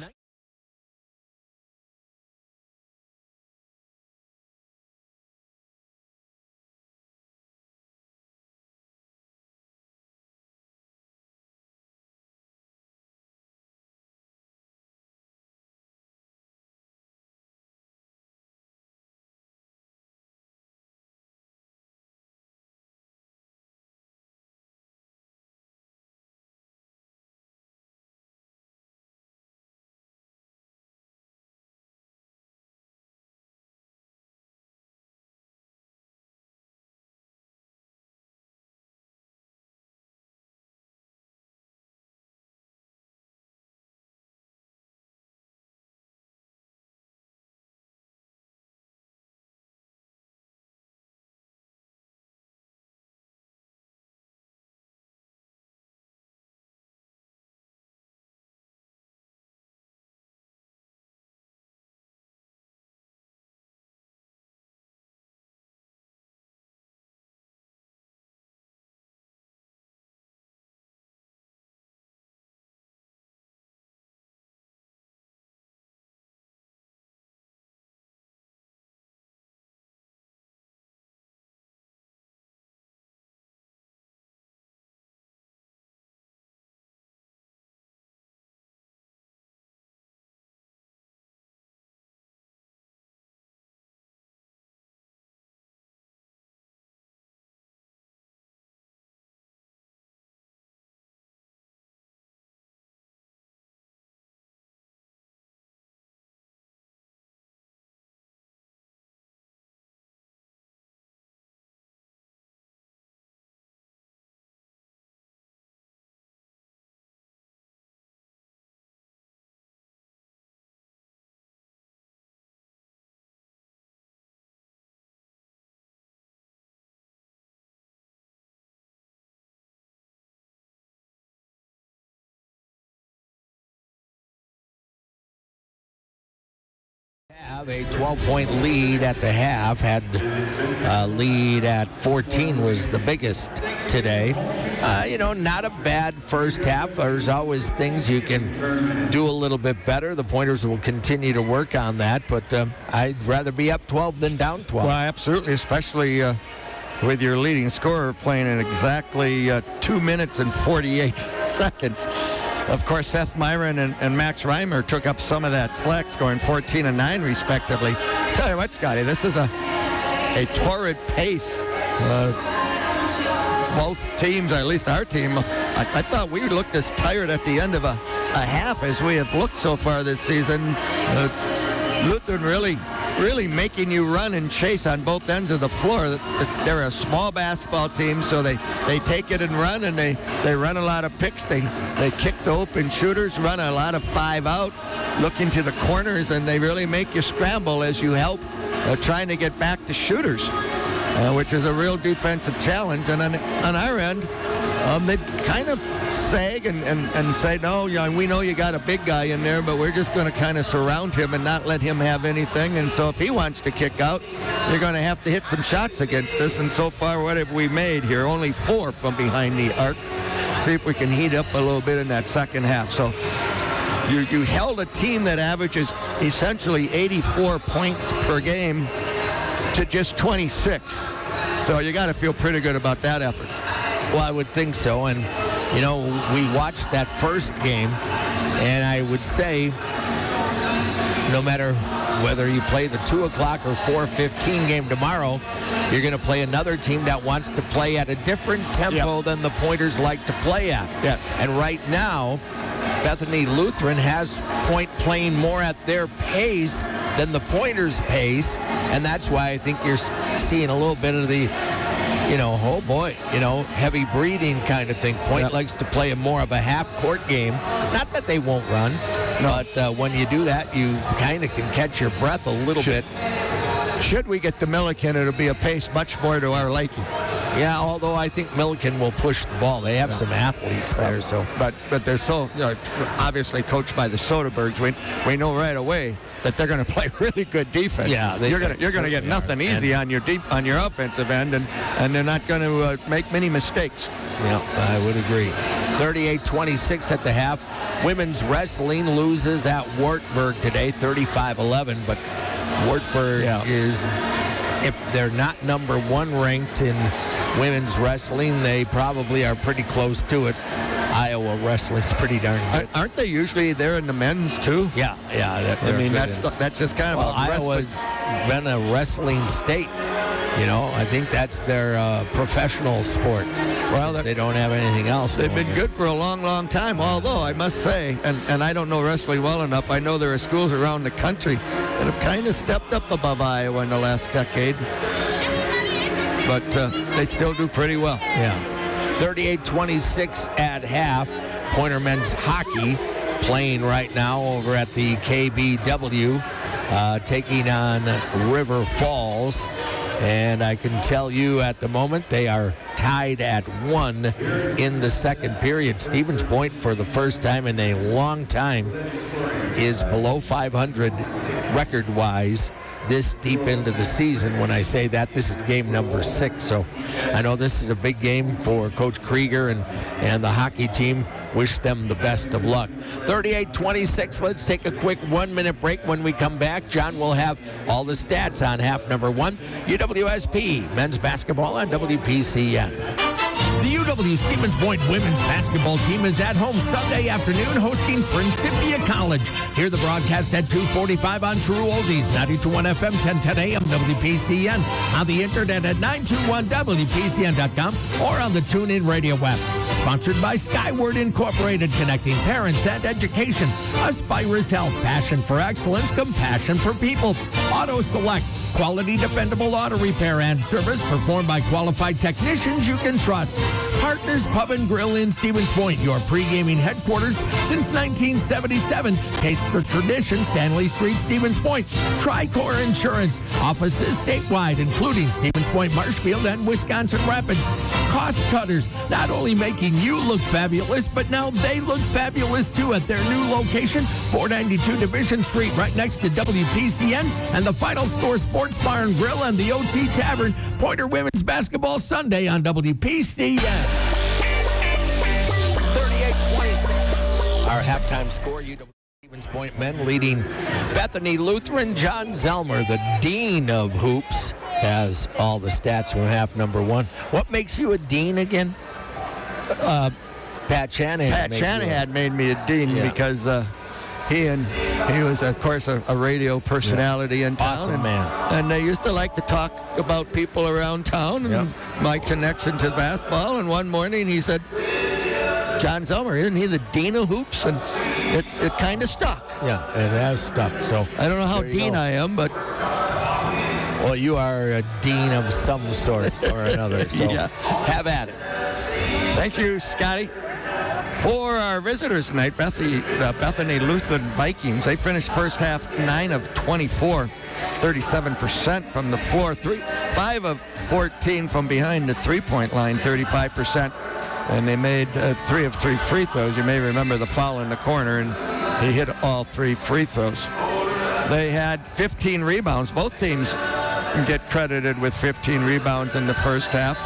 Have a 12-point lead at the half. Had a lead at 14 was the biggest today. Not a bad first half. There's always things you can do a little bit better. The Pointers will continue to work on that, but I'd rather be up 12 than down 12. Well, absolutely, especially with your leading scorer playing in exactly 2 minutes and 48 seconds. Of course, Seth Myron and Max Reimer took up some of that slack, scoring 14 and 9 respectively. Tell you what, Scotty, this is a torrid pace. Both teams, or at least our team, I thought we looked as tired at the end of a half as we have looked so far this season. Lutheran really making you run and chase on both ends of the floor. They're a small basketball team, so they take it and run, and they run a lot of picks. They kick the open shooters, run a lot of 5 out, look into the corners, and they really make you scramble as you help trying to get back to shooters, which is a real defensive challenge. And on our end, they kind of sag and say, no, we know you got a big guy in there, but we're just going to kind of surround him and not let him have anything. And so if he wants to kick out, you're going to have to hit some shots against us. And so far, what have we made here? Only 4 from behind the arc. See if we can heat up a little bit in that second half. So you held a team that averages essentially 84 points per game to just 26. So you got to feel pretty good about that effort. Well, I would think so. And, we watched that first game, and I would say no matter whether you play the 2 o'clock or 4:15 game tomorrow, you're going to play another team that wants to play at a different tempo than the Pointers like to play at. Yes. And right now, Bethany Lutheran has Point playing more at their pace than the Pointers' pace, and that's why I think you're seeing a little bit of the heavy breathing kind of thing. Point likes to play more of a half-court game. Not that they won't run, but when you do that, you kind of can catch your breath a little bit. Should we get to Milliken, it'll be a pace much more to our liking. Yeah, although I think Milliken will push the ball. They have some athletes there, so. But they're so obviously coached by the Soderbergs. We know right away that they're going to play really good defense. Yeah, you're going to get nothing easy on your offensive end, and they're not going to make many mistakes. Yeah, I would agree. 38-26 at the half. Women's wrestling loses at Wartburg today, 35-11, but Wartburg is, if they're not number 1 ranked in women's wrestling, they probably are pretty close to it. Iowa wrestling's pretty darn good. Aren't they usually there in the men's too? Yeah. That's just kind of Iowa's been a wrestling state. I think that's their professional sport. Well, they don't have anything else. They've been good for a long, long time. Although I must say, and I don't know wrestling well enough, I know there are schools around the country that have kind of stepped up above Iowa in the last decade. But they still do pretty well. Yeah. 38-26 at half. Pointer men's hockey playing right now over at the KBW, taking on River Falls. And I can tell you at the moment they are tied at 1 in the second period. Stevens Point, for the first time in a long time, is below 500 record-wise this deep into the season. When I say that, this is game number 6. So I know this is a big game for Coach Krieger and the hockey team. Wish them the best of luck. 38-26. Let's take a quick 1-minute break. When we come back, John will have all the stats on half number 1. UWSP men's basketball on WPCN. The UW Stevens Point women's basketball team is at home Sunday afternoon hosting Principia College. Hear the broadcast at 2:45 on True Oldies, 92.1 FM, 1010 AM, WPCN, on the internet at 921WPCN.com or on the TuneIn radio app. Sponsored by Skyward Incorporated, connecting parents and education. Aspirus Health, passion for excellence, compassion for people. Auto Select, quality, dependable auto repair and service performed by qualified technicians you can trust. Partners Pub and Grill in Stevens Point, your pre-gaming headquarters since 1977. Taste the tradition, Stanley Street, Stevens Point. Tricor Insurance, offices statewide, including Stevens Point, Marshfield, and Wisconsin Rapids. Call Cost Cutters, not only making you look fabulous, but now they look fabulous too at their new location, 492 Division Street, right next to WPCN and the Final Score Sports Bar and Grill and the OT Tavern. Pointer Women's Basketball Sunday on WPCN. 38-26. Our halftime score, UW Stevens Point men leading Bethany Lutheran. John Zelmer, the dean of hoops, has all the stats from half number one. What makes you a dean again? Pat Shanahan made me a dean because he was, of course, a radio personality in town. Awesome man. And they used to like to talk about people around town and my connection to basketball. And one morning he said, John Zelmer, isn't he the dean of hoops? And it kind of stuck. Yeah, it has stuck. So I don't know how dean I am, but... Well, you are a dean of some sort or another, so have at it. Thank you, Scotty. For our visitors tonight, Bethany Lutheran Vikings, they finished first half 9 of 24, 37% from the floor, 5 of 14 from behind the three-point line, 35%. And they made 3 of 3 free throws. You may remember the foul in the corner, and he hit all 3 free throws. They had 15 rebounds. Both teams get credited with 15 rebounds in the first half.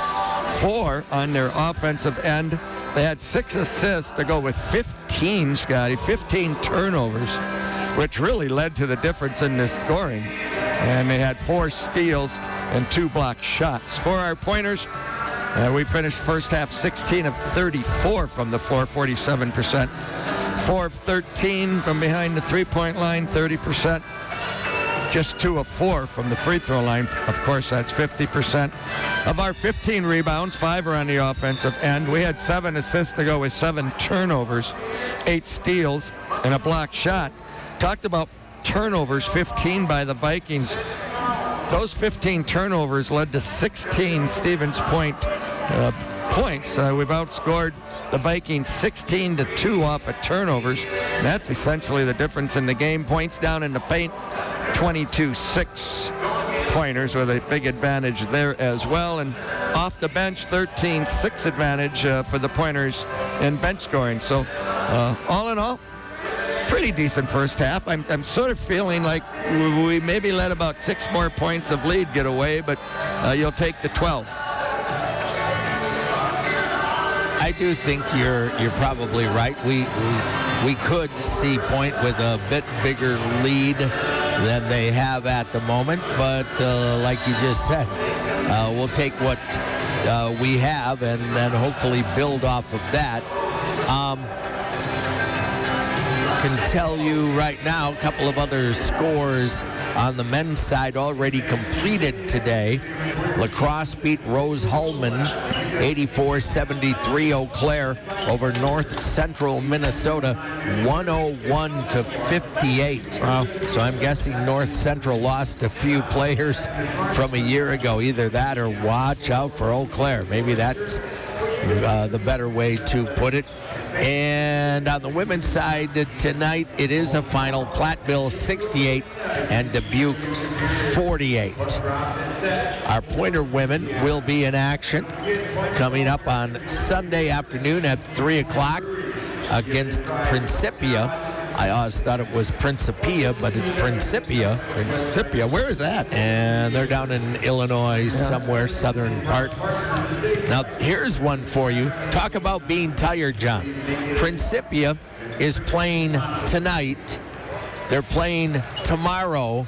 4 on their offensive end. They had 6 assists to go with 15, Scotty, 15 turnovers, which really led to the difference in this scoring. And they had 4 steals and 2 blocked shots. For our pointers, we finished first half 16 of 34 from the floor, 47%. 4 of 13 from behind the three-point line, 30%. Just 2 of 4 from the free throw line. Of course, that's 50%. Of our 15 rebounds, 5 are on the offensive end. We had 7 assists to go with 7 turnovers, 8 steals, and a blocked shot. Talked about turnovers, 15 by the Vikings. Those 15 turnovers led to 16 Stevens Point points. We've outscored the Vikings 16-2 off of turnovers. And that's essentially the difference in the game. Points down in the paint, 22-6 pointers with a big advantage there as well. And off the bench, 13-6 advantage for the pointers in bench scoring. So all in all, pretty decent first half. I'm sort of feeling like we maybe let about 6 more points of lead get away, but you'll take the 12. I do think you're probably right. We could see Point with a bit bigger lead than they have at the moment, but like you just said, we'll take what we have and then hopefully build off of that. Can tell you right now a couple of other scores on the men's side already completed today. La Crosse beat Rose Hulman 84-73. Eau Claire over North Central Minnesota 101-58. Wow. So I'm guessing North Central lost a few players from a year ago. Either that or watch out for Eau Claire. Maybe that's the better way to put it. And on the women's side tonight, it is a final. Platteville 68 and Dubuque 48. Our Pointer women will be in action coming up on Sunday afternoon at 3 o'clock against Principia. I always thought it was Principia, but it's Principia. Principia, where is that? And they're down in Illinois, somewhere southern part. Now, here's one for you. Talk about being tired, John. Principia is playing tonight. They're playing tomorrow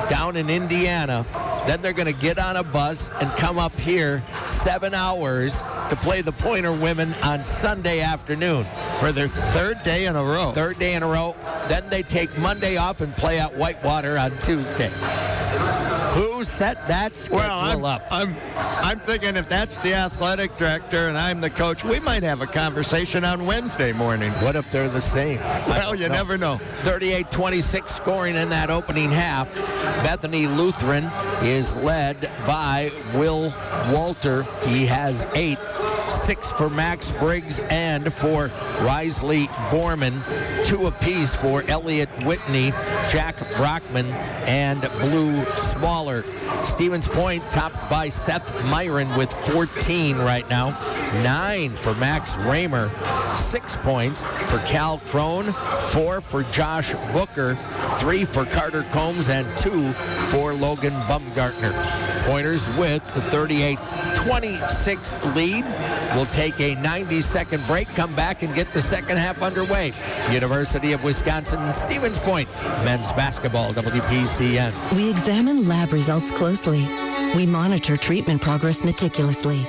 down in Indiana. Then they're going to get on a bus and come up here 7 hours to play the Pointer women on Sunday afternoon. For their 3rd day in a row. 3rd day in a row. Then they take Monday off and play at Whitewater on Tuesday. Who set that schedule up? I'm thinking if that's the athletic director and I'm the coach, we might have a conversation on Wednesday morning. What if they're the same? Well, you never know. 38-26 scoring in that opening half. Bethany Lutheran is led by Will Walter. He has 8. 6 for Max Briggs and for Risley Gorman. 2 apiece for Elliot Whitney, Jack Brockman, and Blue Smaller. Stevens Point topped by Seth Myron with 14 right now. 9 for Max Raymer. 6 points for Cal Crone. 4 for Josh Booker. 3 for Carter Combs, and 2 for Logan Bumgartner. Pointers with the 38-26 lead. We'll take a 90-second break, come back and get the second half underway. University of Wisconsin, Stevens Point, men's basketball, WPCN. We examine lab results closely. We monitor treatment progress meticulously.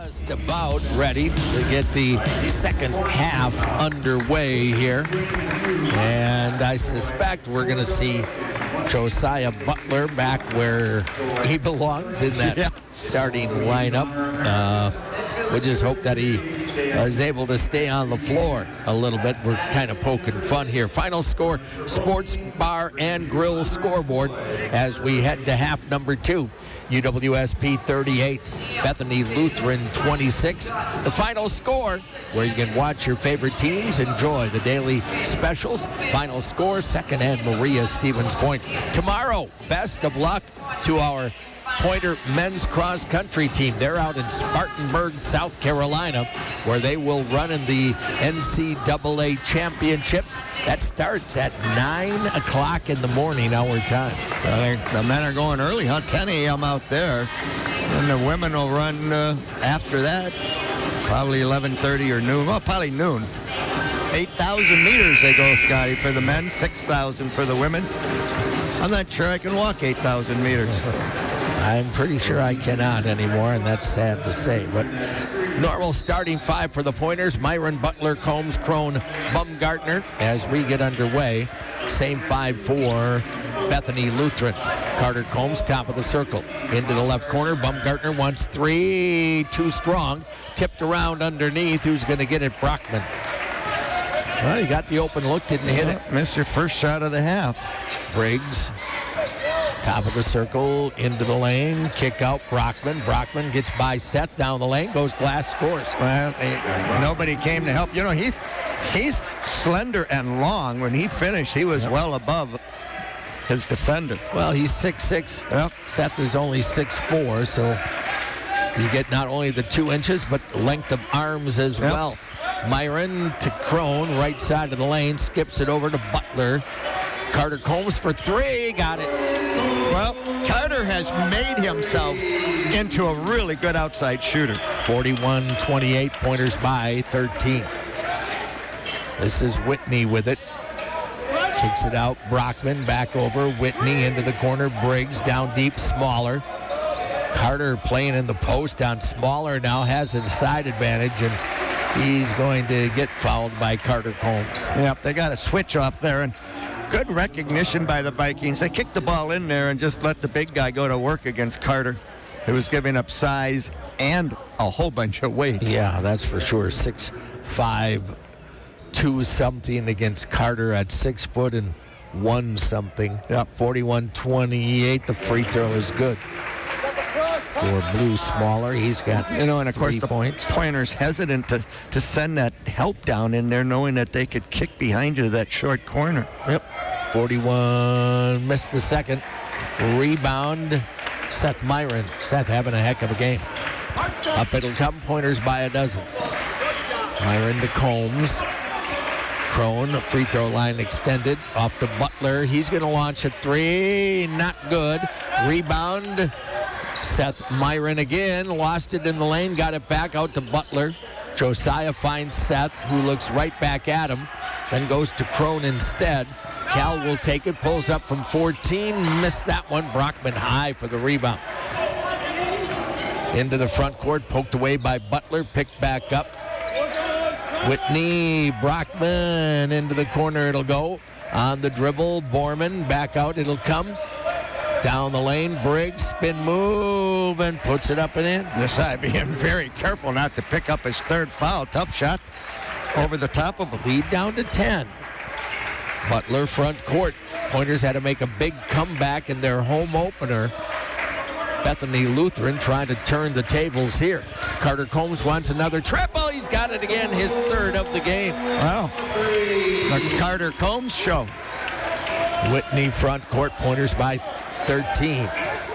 Just about ready to get the second half underway here. And I suspect we're going to see Josiah Butler back where he belongs in that starting lineup. We just hope that he is able to stay on the floor a little bit. We're kind of poking fun here. Final score, Sports Bar and Grill scoreboard as we head to half number 2. UWSP 38, Bethany Lutheran 26. The final score, where you can watch your favorite teams, enjoy the daily specials. Final score, Second and Maria, Stevens Point. Tomorrow, best of luck to our Pointer men's cross country team. They're out in Spartanburg, South Carolina, where they will run in the NCAA championships. That starts at 9 o'clock in the morning, our time. The men are going early, huh? 10 a.m. out there. And the women will run after that, probably 11:30 or noon. Well, probably noon. 8,000 meters they go, Scotty, for the men, 6,000 for the women. I'm not sure I can walk 8,000 meters. I'm pretty sure I cannot anymore, and that's sad to say. But normal starting 5 for the Pointers: Myron, Butler, Combs, Crone, Bumgartner. As we get underway, same 5 for Bethany Lutheran. Carter Combs, top of the circle. Into the left corner, Bumgartner wants 3, too strong. Tipped around underneath. Who's going to get it? Brockman. Well, he got the open look, didn't hit it. Missed your first shot of the half. Briggs. Top of the circle, into the lane, kick out Brockman. Brockman gets by Seth down the lane, goes glass, scores. Well, nobody came to help. You know, he's slender and long. When he finished, he was well above his defender. Well, he's 6'6". Yep. Seth is only 6'4", so you get not only the 2 inches, but length of arms as well. Myron to Crone, right side of the lane, skips it over to Butler. Carter Combs for 3, got it. Well, Carter has made himself into a really good outside shooter. 41-28, Pointers by 13. This is Whitney with it. Kicks it out, Brockman back over, Whitney into the corner, Briggs down deep, Smaller. Carter playing in the post on Smaller now, has a side advantage, and he's going to get fouled by Carter Combs. Yep, they got a switch off there, and good recognition by the Vikings. They kicked the ball in there and just let the big guy go to work against Carter, who was giving up size and a whole bunch of weight. Yeah, that's for sure. 6'5", 2 something against Carter at 6 foot and won something. Yep. 41-28. The free throw is good for Blue Smaller. He's got and of course 3 the points. Pointers hesitant to send that help down in there, knowing that they could kick behind you to that short corner. Yep. 41, missed the second. Rebound, Seth Myron. Seth having a heck of a game. Up it'll come, Pointers by a dozen. Myron to Combs. Crone, free throw line extended. Off to Butler. He's going to launch a 3. Not good. Rebound. Seth Myron again. Lost it in the lane. Got it back out to Butler. Josiah finds Seth, who looks right back at him. Then goes to Crone instead. Cal will take it. Pulls up from 14. Missed that one. Brockman high for the rebound. Into the front court. Poked away by Butler. Picked back up. Whitney, Brockman into the corner it'll go. On the dribble, Borman back out it'll come. Down the lane, Briggs, spin move, and puts it up and in. This side being very careful not to pick up his third foul. Tough shot over the top of him. Lead down to 10. Butler front court. Pointers had to make a big comeback in their home opener. Bethany Lutheran trying to turn the tables here. Carter Combs wants another triple. He's got it again, his third of the game. Wow. The Carter Combs show. Whitney front court, Pointers by 13.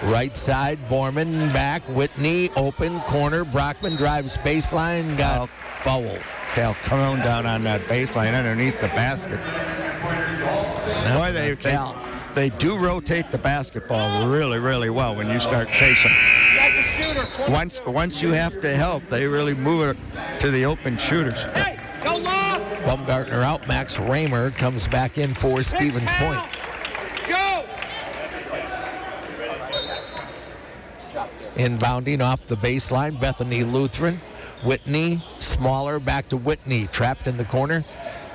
Right side, Borman back. Whitney open corner. Brockman drives baseline. Got foul. Cal Crone down on that baseline underneath the basket. Boy, they do rotate the basketball really, really well when you start chasing. Once you have to help, they really move it to the open shooters. Hey, go long! Baumgartner out. Max Raymer comes back in for Stevens Point. Joe! Inbounding off the baseline, Bethany Lutheran. Whitney, Smaller, back to Whitney. Trapped in the corner.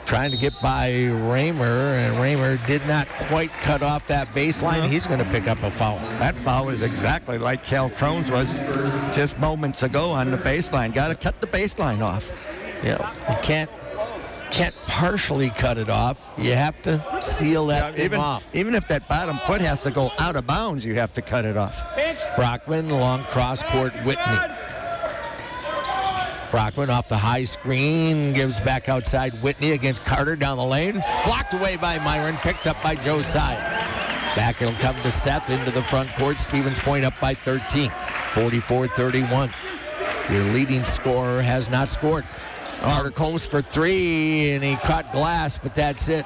Trying to get by Raymer, and Raymer did not quite cut off that baseline. He's going to pick up a foul. That foul was exactly like Cal Crone's was just moments ago on the baseline. Got to cut the baseline off. Yeah, you can't partially cut it off. You have to seal that thing off. Even if that bottom foot has to go out of bounds, you have to cut it off. Brockman, long cross court, Whitney. Brockman off the high screen, gives back outside Whitney against Carter down the lane. Blocked away by Myron, picked up by Josiah. Back it'll come to Seth into the front court. Stevens Point up by 13, 44-31. Your leading scorer has not scored. Carter Combs for 3, and he caught glass, but that's it.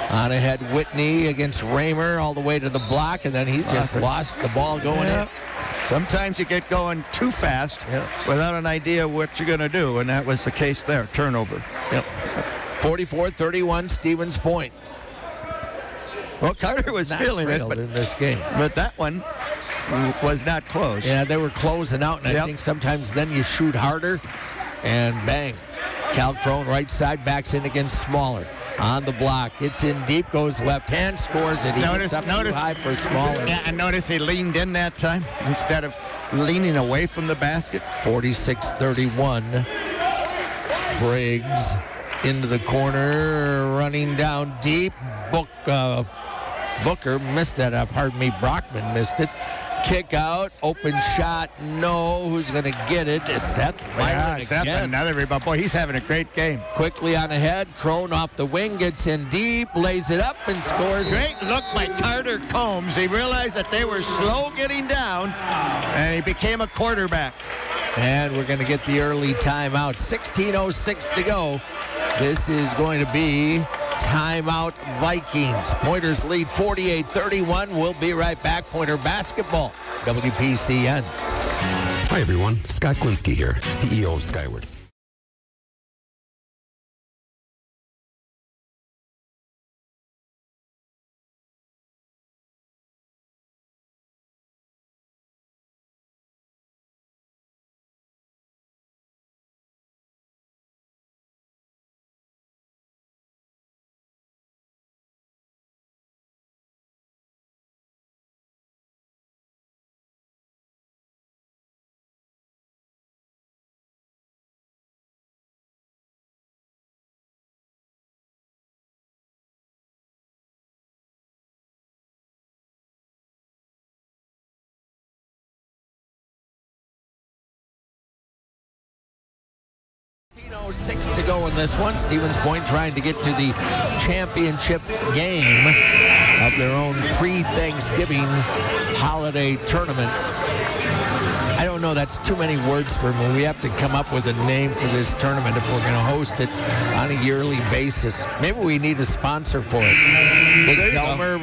On ahead, Whitney against Raymer all the way to the block, and then he just lost the ball going in. Sometimes you get going too fast without an idea what you're going to do, and that was the case there. Turnover. Yep. 44-31, Stevens Point. Well, Carter was feeling it in this game. But that one was not close. Yeah, they were closing out, and I think sometimes then you shoot harder, and bang. Cal Crone right side backs in against Smaller. On the block, it's in deep, goes left hand, scores it. He gets up too high for Smaller. Yeah, and notice he leaned in that time instead of leaning away from the basket. 46-31. Briggs into the corner, running down deep. Booker missed that. Pardon me, Brockman missed it. Kick out, open shot, no. Who's going to get it? Seth Myron Seth, again. another rebound. Boy, he's having a great game. Quickly on ahead, Crone off the wing, gets in deep, lays it up, and scores. Great look by Carter Combs. He realized that they were slow getting down, and he became a quarterback. And we're going to get the early timeout. 16:06 to go. This is going to be timeout Vikings. Pointers lead 48-31. We'll be right back. Pointer basketball, WPCN. Hi, everyone. Scott Klinsky here, CEO of Skyward. 2:06 to go in this one. Stevens Point trying to get to the championship game of their own pre-Thanksgiving holiday tournament. I don't know, that's too many words for me. We have to come up with a name for this tournament if we're going to host it on a yearly basis. Maybe we need a sponsor for it. The Elmer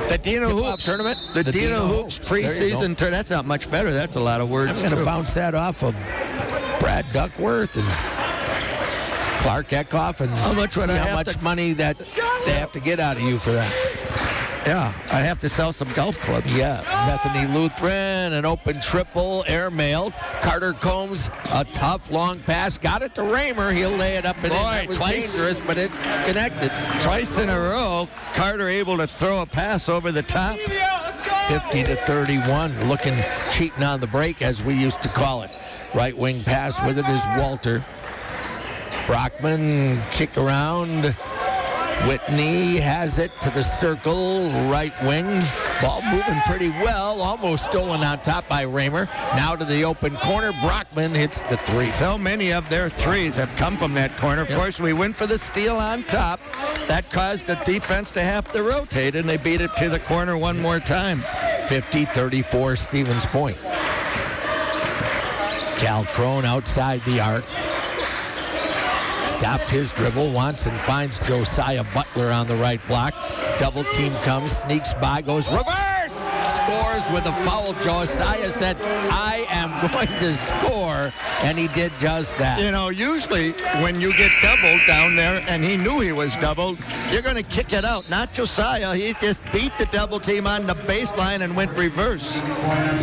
The Dino Hoops tournament? The Dino Hoops preseason tournament. That's not much better. That's a lot of words. I'm going to bounce that off of Brad Duckworth and Clark Eckhoff and how much money that they have to get out of you for that. Yeah, I have to sell some golf clubs. Yeah, Bethany Lutheran, an open triple, airmailed. Carter Combs, a tough long pass, got it to Raymer. He'll lay it up and in. That was dangerous, but it connected. Twice in a row, Carter able to throw a pass over the top. 50-31, looking cheating on the break, as we used to call it. Right wing pass with it is Walter. Brockman, kick around. Whitney has it to the circle, right wing. Ball moving pretty well, almost stolen on top by Raymer. Now to the open corner. Brockman hits the three. So many of their threes have come from that corner. Of course, we went for the steal on top. That caused the defense to have to rotate, and they beat it to the corner one more time. 50-34 Stevens Point. Cal Crone outside the arc. Stopped his dribble once and finds Josiah Butler on the right block. Double team comes, sneaks by, goes reverse, scores with a foul. Josiah said, I am going to score, and he did just that. You know, usually when you get doubled down there, and he knew he was doubled, you're going to kick it out. Not Josiah. He just beat the double team on the baseline and went reverse.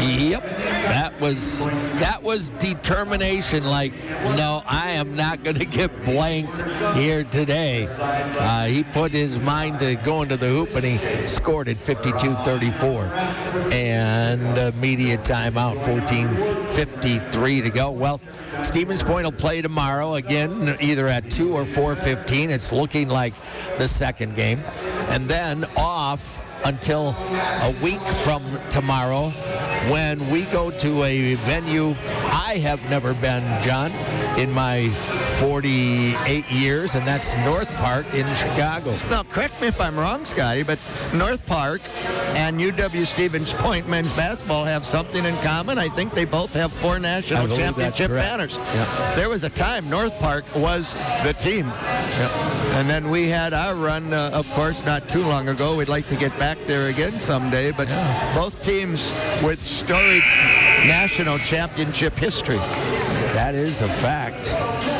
Yep, that was determination. Like, no, I am not going to get blanked here today. He put his mind to going to the hoop, and he scored at 52-34. And media timeout, 14:53 to go. Well, Stevens Point will play tomorrow again, either at 2 or 4:15. It's looking like the second game. And then off until a week from tomorrow, when we go to a venue I have never been, John, in my 48 years, and that's North Park in Chicago. Now, correct me if I'm wrong, Scotty, but North Park and UW Stevens Point men's basketball have something in common. I think they both have 4 national championship banners. Yep. There was a time North Park was the team. Yep. And then we had our run, of course, not too long ago. We'd like to get back there again someday, but both teams with storied national championship history. That is a fact.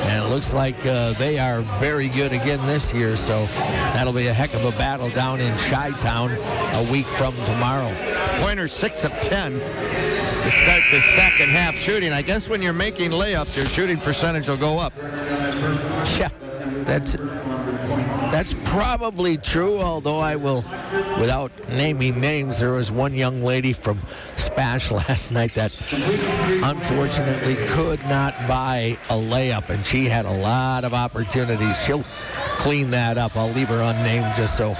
And it looks like they are very good again this year, so that'll be a heck of a battle down in Chi-Town a week from tomorrow. Pointer 6 of 10 to start the second half shooting. I guess when you're making layups, your shooting percentage will go up. Yeah, that's probably true, although I will, without naming names, there was one young lady from Spash last night that unfortunately could not buy a layup, and she had a lot of opportunities. She'll clean that up. I'll leave her unnamed just so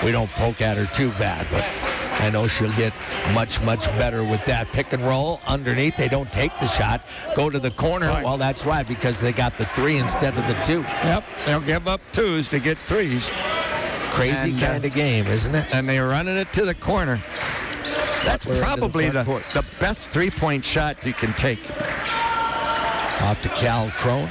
we don't poke at her too bad, but I know she'll get much, much better with that. Pick and roll underneath. They don't take the shot. Go to the corner. Right. Well, that's why, because they got the 3 instead of the 2. Yep. They'll give up 2s to get 3s. Crazy kind of game, isn't it? And they're running it to the corner. That's probably the best three-point shot you can take. Off to Cal Crone.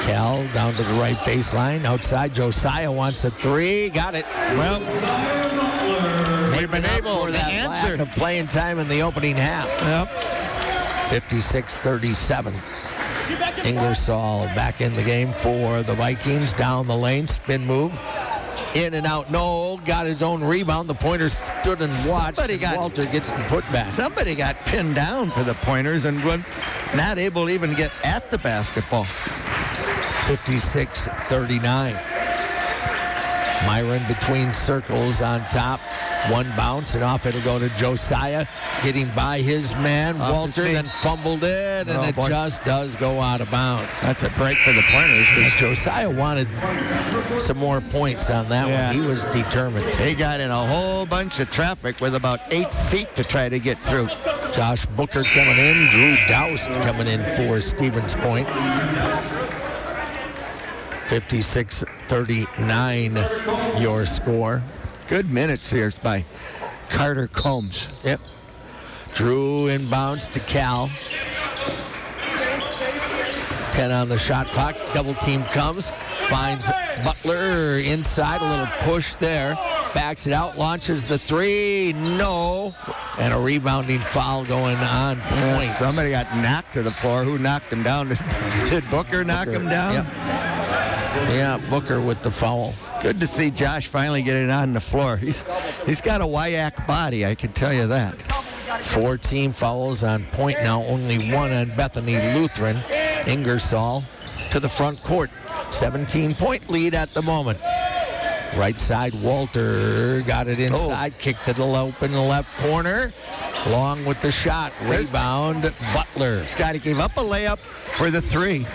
Cal down to the right baseline. Outside, Josiah wants a 3. Got it. Well, we've been able to answer. Lack of playing time in the opening half. Yep. 56-37. Ingersoll back in the game for the Vikings. Down the lane, spin move. In and out. No, got his own rebound. The Pointers stood and watched. Walter gets the putback. Somebody got pinned down for the Pointers and was not able to even get at the basketball. 56-39. Myron between circles on top. One bounce, and off it'll go to Josiah, getting by his man. Walter then fumbled it, and it just does go out of bounds. That's a break for the Pointers. Josiah wanted some more points on that one. He was determined. He got in a whole bunch of traffic with about 8 feet to try to get through. Josh Booker coming in. Drew Doust coming in for Stevens Point. 56-39 your score. Good minutes here by Carter Combs. Yep. Drew inbounds to Cal. 10 on the shot clock. Double team comes. Finds Butler inside. A little push there. Backs it out. Launches the three. No. And a rebounding foul going on point. Somebody got knocked to the floor. Who knocked him down? Did Booker knock him down? Yep. Yeah, Booker with the foul. Good to see Josh finally getting on the floor. He's got a WIAC body, I can tell you that. 4 team fouls on point now. Only 1 on Bethany Lutheran. Ingersoll to the front court. 17-point lead at the moment. Right side, Walter got it inside. Kicked to the open left corner. Long with the shot. Rebound, Butler. Scotty gave up a layup for the 3.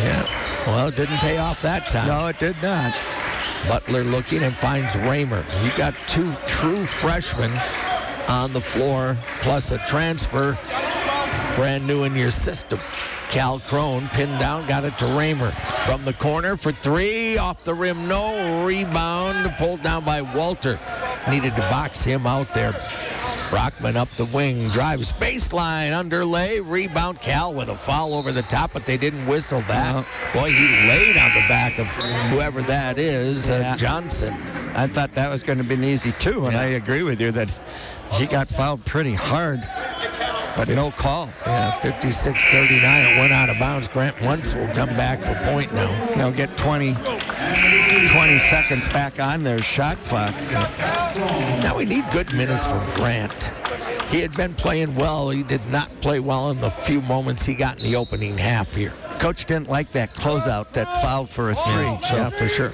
Yeah. Well, it didn't pay off that time. No, it did not. Butler looking and finds Raymer. You got 2 true freshmen on the floor, plus a transfer brand new in your system. Cal Crone pinned down, got it to Raymer. From the corner for 3, off the rim, no. Rebound, pulled down by Walter. Needed to box him out there. Brockman up the wing, drives baseline, underlay, rebound. Cal with a foul over the top, but they didn't whistle that. No. Boy, he laid on the back of whoever that is, Johnson. I thought that was going to be an easy 2, and I agree with you that he got fouled pretty hard, but no call. Yeah, 56-39. It went out of bounds. Grant Wentz will come back for point now. They'll get 20 seconds back on their shot clock. Now we need good minutes from Grant. He had been playing well. He did not play well in the few moments he got in the opening half here. Coach didn't like that closeout, that foul for a 3. Yeah, for sure.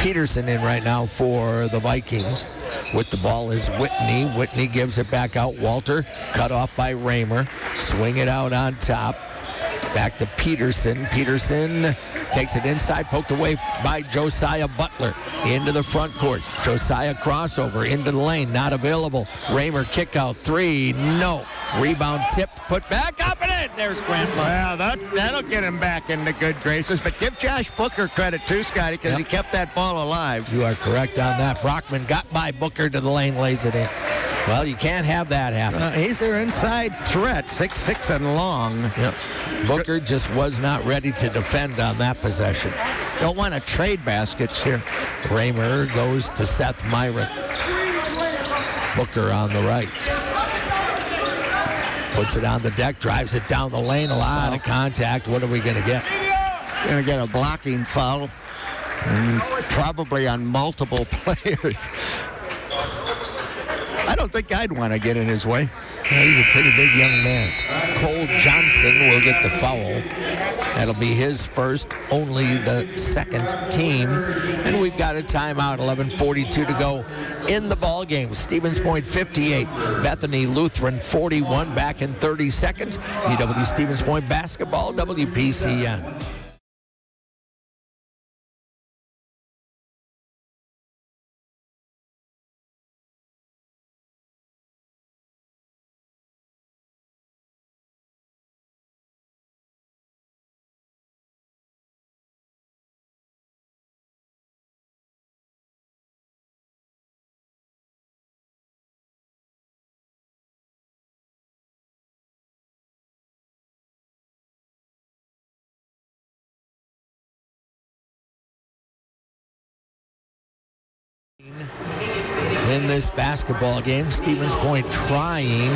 Peterson in right now for the Vikings. With the ball is Whitney. Whitney gives it back out. Walter cut off by Raymer. Swing it out on top. Back to Peterson. Peterson takes it inside, poked away by Josiah Butler. Into the front court. Josiah crossover into the lane. Not available. Raymer kick out 3. No. Rebound tip, put back up and in. There's Grant Wentz. Well, that'll get him back into good graces. But give Josh Booker credit too, Scotty, because he kept that ball alive. You are correct on that. Brockman got by Booker to the lane, lays it in. Well, you can't have that happen. He's their inside threat, 6'6" and long. Yep. Booker just was not ready to defend on that possession. Don't want to trade baskets here. Raymer goes to Seth Myron. Booker on the right. Puts it on the deck, drives it down the lane. A lot of contact. What are we going to get? Going to get a blocking foul, and probably on multiple players. I don't think I'd want to get in his way. Yeah, he's a pretty big young man. Cole Johnson will get the foul. That'll be his first, only the second team. And we've got a timeout, 11:42 to go in the ball game. Stevens Point 58, Bethany Lutheran 41, back in 30 seconds. UW Stevens Point basketball, WPCN. In this basketball game, Stevens Point trying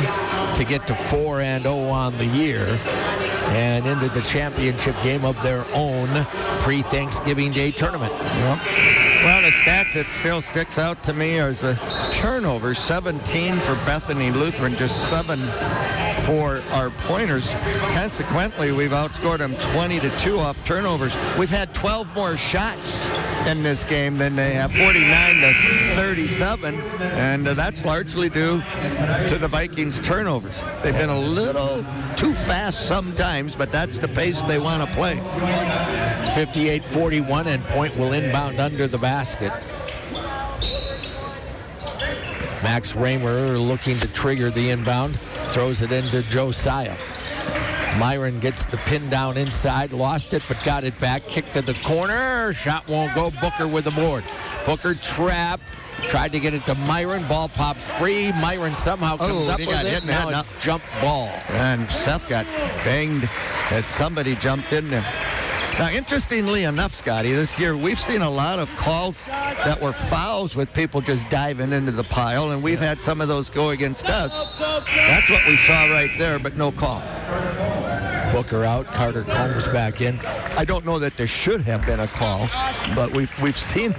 to get to 4-0 on the year and into the championship game of their own pre-Thanksgiving Day tournament. Yep. Well, the stat that still sticks out to me is the turnovers, 17 for Bethany Lutheran, just 7 for our pointers. Consequently, we've outscored them 20-2 off turnovers. We've had 12 more shots in this game than they have, 49-37, and that's largely due to the Vikings' turnovers. They've been a little too fast sometimes, but that's the pace they want to play. 58-41, and Point will inbound under the basket. Max Raymer looking to trigger the inbound. Throws it into Josiah. Myron gets the pin down inside. Lost it, but got it back. Kick to the corner. Shot won't go. Booker with the board. Booker trapped. Tried to get it to Myron. Ball pops free. Myron somehow comes up with it. Now a jump ball. And Seth got banged as somebody jumped in there. Now, interestingly enough, Scotty, this year we've seen a lot of calls that were fouls with people just diving into the pile, and we've had some of those go against us. That's what we saw right there, but no call. Booker out. Carter Combs back in. I don't know that there should have been a call, but we've seen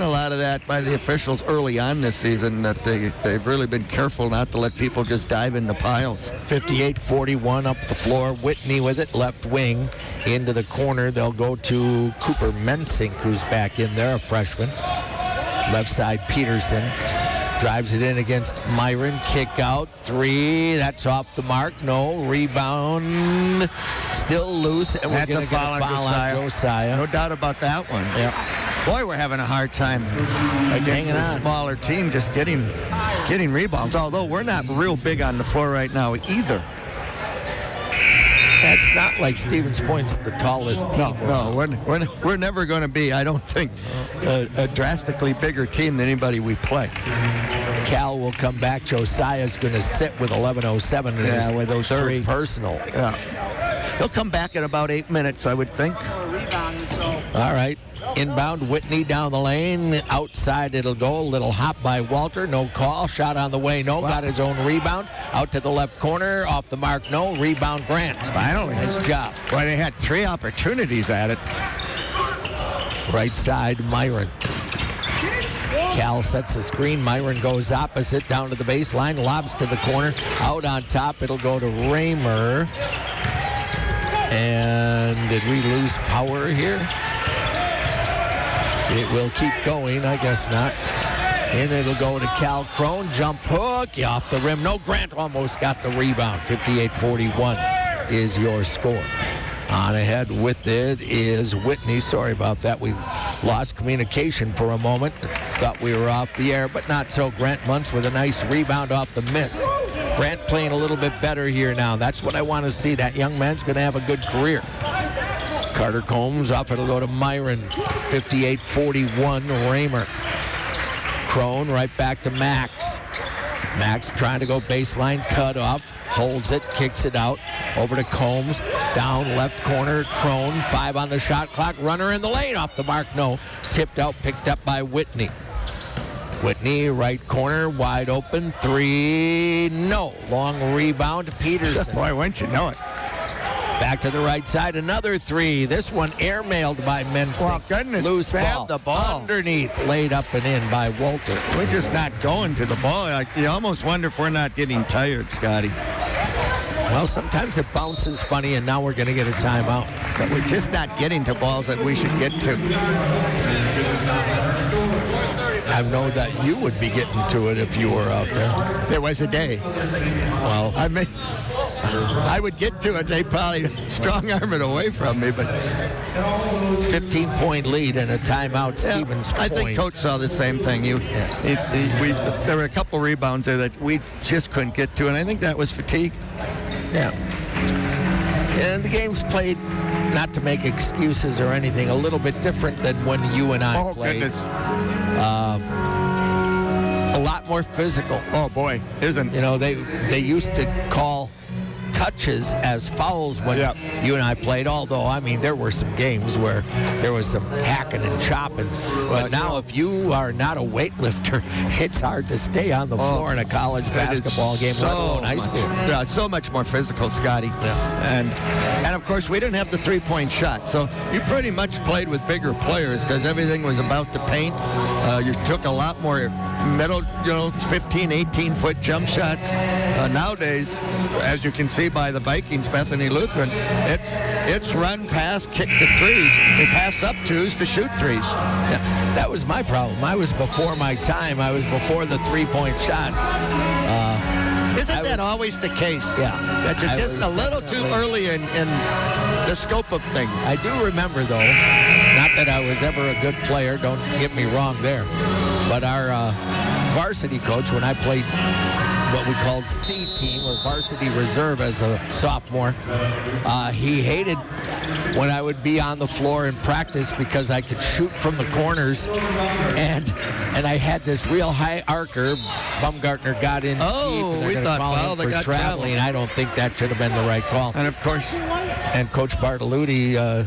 a lot of that by the officials early on this season, that they've really been careful not to let people just dive into piles. 58-41 up the floor. Whitney with it, left wing into the corner. They'll go to Cooper Mensink, who's back in there, a freshman. Left side Peterson. Drives it in against Myron. Kick out. 3. That's off the mark. No. Rebound. Still loose. And we're going to get a foul on Josiah. No doubt about that one. Yeah. Boy, we're having a hard time against a smaller team just getting rebounds, although we're not real big on the floor right now either. That's not like Stevens Point's the tallest team. No, we're never going to be, I don't think, a drastically bigger team than anybody we play. Cal will come back. Josiah's going to sit with 11:07 in his with those third three. Personal. Yeah. He'll come back in about 8 minutes, I would think. All right. Inbound, Whitney down the lane. Outside it'll go. A little hop by Walter. No call. Shot on the way. No. Got his own rebound. Out to the left corner. Off the mark. No. Rebound, Grant. Finally. Nice job. Boy, they had 3 opportunities at it. Right side, Myron. Cal sets the screen. Myron goes opposite down to the baseline. Lobs to the corner. Out on top. It'll go to Raymer. And did we lose power here? It will keep going. I guess not. And it'll go to Cal Crone. Jump hook. Off the rim. No. Grant almost got the rebound. 58-41 is your score. On ahead with it is Whitney. Sorry about that. We lost communication for a moment. Thought we were off the air, but not so. Grant Muntz with a nice rebound off the miss. Grant playing a little bit better here now. That's what I want to see. That young man's going to have a good career. Carter Combs off. It'll go to Myron. 58-41, Raymer. Crone right back to Max. Max trying to go baseline, cut off. Holds it, kicks it out. Over to Combs. Down left corner, Crone. 5 on the shot clock. Runner in the lane. Off the mark, no. Tipped out, picked up by Whitney. Whitney, right corner, wide open. 3, no. Long rebound, Peterson. Boy, wouldn't you know it. Back to the right side, another 3. This one airmailed by Mensink. Well, goodness, loose ball. the ball. Underneath, laid up and in by Walter. We're just not going to the ball. You almost wonder if we're not getting tired, Scotty. Well, sometimes it bounces funny, and now we're going to get a timeout. But we're just not getting to balls that we should get to. I know that you would be getting to it if you were out there. There was a day. Well, I would get to it. They probably strong-arm it away from me, but 15-point lead and a timeout, Stevens Point. I think Coach saw the same thing. There were a couple rebounds there that we just couldn't get to, and I think that was fatigue. Yeah. And the game's played, not to make excuses or anything, a little bit different than when you and I played. Oh, goodness. A lot more physical. Oh, boy. Isn't. You know, they used to call touches as fouls when you and I played, although, I mean, there were some games where there was some hacking and chopping. But now if you are not a weightlifter, it's hard to stay on the floor in a college basketball game, let alone high school. Yeah, so much more physical, Scotty. Yeah. And of course, we didn't have the three-point shot, so you pretty much played with bigger players because everything was about the paint. You took a lot more middle, 15, 18-foot jump shots. Nowadays, as you can see by the Vikings, Bethany Lutheran, it's run, pass, kick to threes. They pass up twos to shoot threes. Yeah, that was my problem. I was before my time. I was before the three-point shot. Isn't that always the case? Yeah. That you're just a little too early in the scope of things. I do remember, though, not that I was ever a good player, don't get me wrong there, but our varsity coach when I played what we called C team or varsity reserve as a sophomore. He hated when I would be on the floor in practice because I could shoot from the corners, and I had this real high arcer. Baumgartner got in deep, and we they're thought call foul. him They for got traveling. travel. I don't think that should have been the right call. And of course, And Coach Bartolucci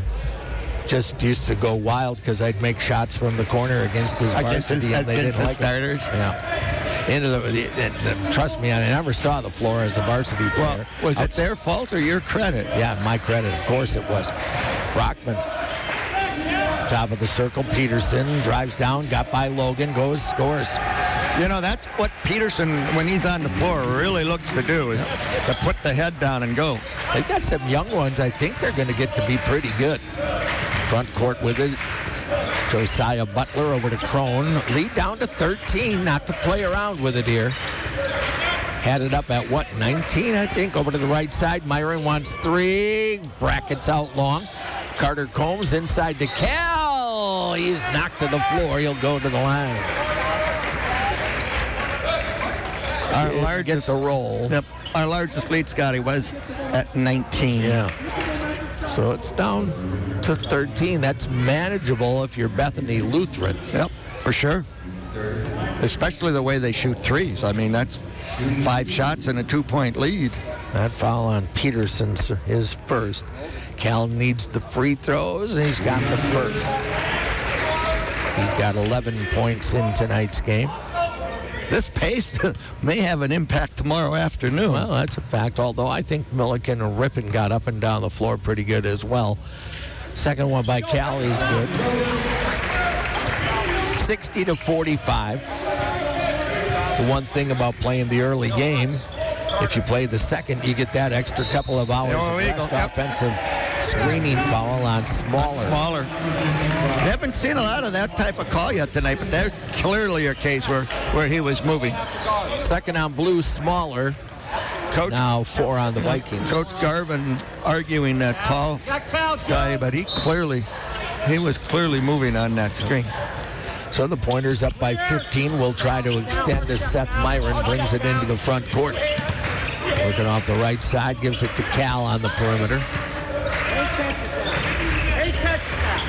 just used to go wild because I'd make shots from the corner against his varsity, and they didn't like it. starters. Yeah. Trust me, I never saw the floor as a varsity player. Well, was it their fault or your credit? Yeah, my credit. Of course it was. Brockman, top of the circle. Peterson drives down, got by Logan, goes, scores. You know, that's what Peterson, when he's on the floor, really looks to do, is to put the head down and go. They've got some young ones. I think they're going to get to be pretty good. Front court with it. Josiah Butler over to Crone. Lead down to 13. Not to play around with it here. Had it up at, 19, I think, over to the right side. Myron wants 3. Brackets out long. Carter Combs inside to Cal. He's knocked to the floor. He'll go to the line. Our largest gets a roll. Yep. Our largest lead, Scotty, was at 19. Yeah. So it's down to 13. That's manageable if you're Bethany Lutheran. Yep, for sure. Especially the way they shoot threes. I mean, that's 5 shots and a 2-point lead. That foul on Peterson is first. Cal needs the free throws, and he's got the first. He's got 11 points in tonight's game. This pace may have an impact tomorrow afternoon. Well, that's a fact, although I think Milliken and Rippon got up and down the floor pretty good as well. Second one by Cal is good. 60-45. The one thing about playing the early game, if you play the second, you get that extra couple of hours of rest. Offensive screening foul on Smaller. We haven't seen a lot of that type of call yet tonight, but there's clearly a case where he was moving. Second on Blue, Smaller. Coach, now 4 on the Vikings. Coach Garvin arguing that call, Scotty, but he was clearly moving on that screen. So the Pointers up by 15. Will try to extend as Seth Myron brings it into the front court. Working off the right side, gives it to Cal on the perimeter.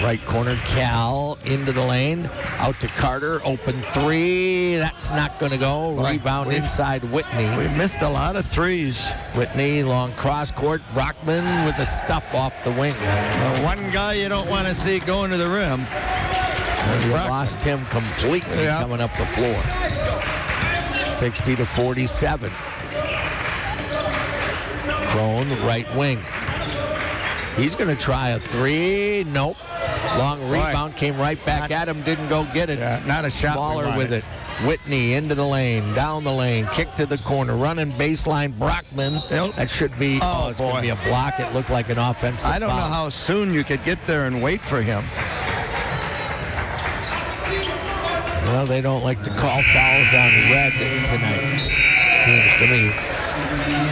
Right corner, Cal into the lane, out to Carter, open 3. That's not going to go. Rebound inside Whitney. We missed a lot of threes. Whitney, long cross court. Brockman with the stuff off the wing. One guy you don't want to see going to the rim. You lost him completely coming up the floor. 60-47. Crone, right wing. He's going to try a 3. Nope. Long rebound, came right back at him, didn't go get it. Yeah, not a shot. Smaller with it. Whitney into the lane, down the lane, kick to the corner, running baseline. Brockman. That should be, it's going to be a block. It looked like an offensive I don't know how soon you could get there and wait for him. Well, they don't like to call fouls on red tonight, seems to me.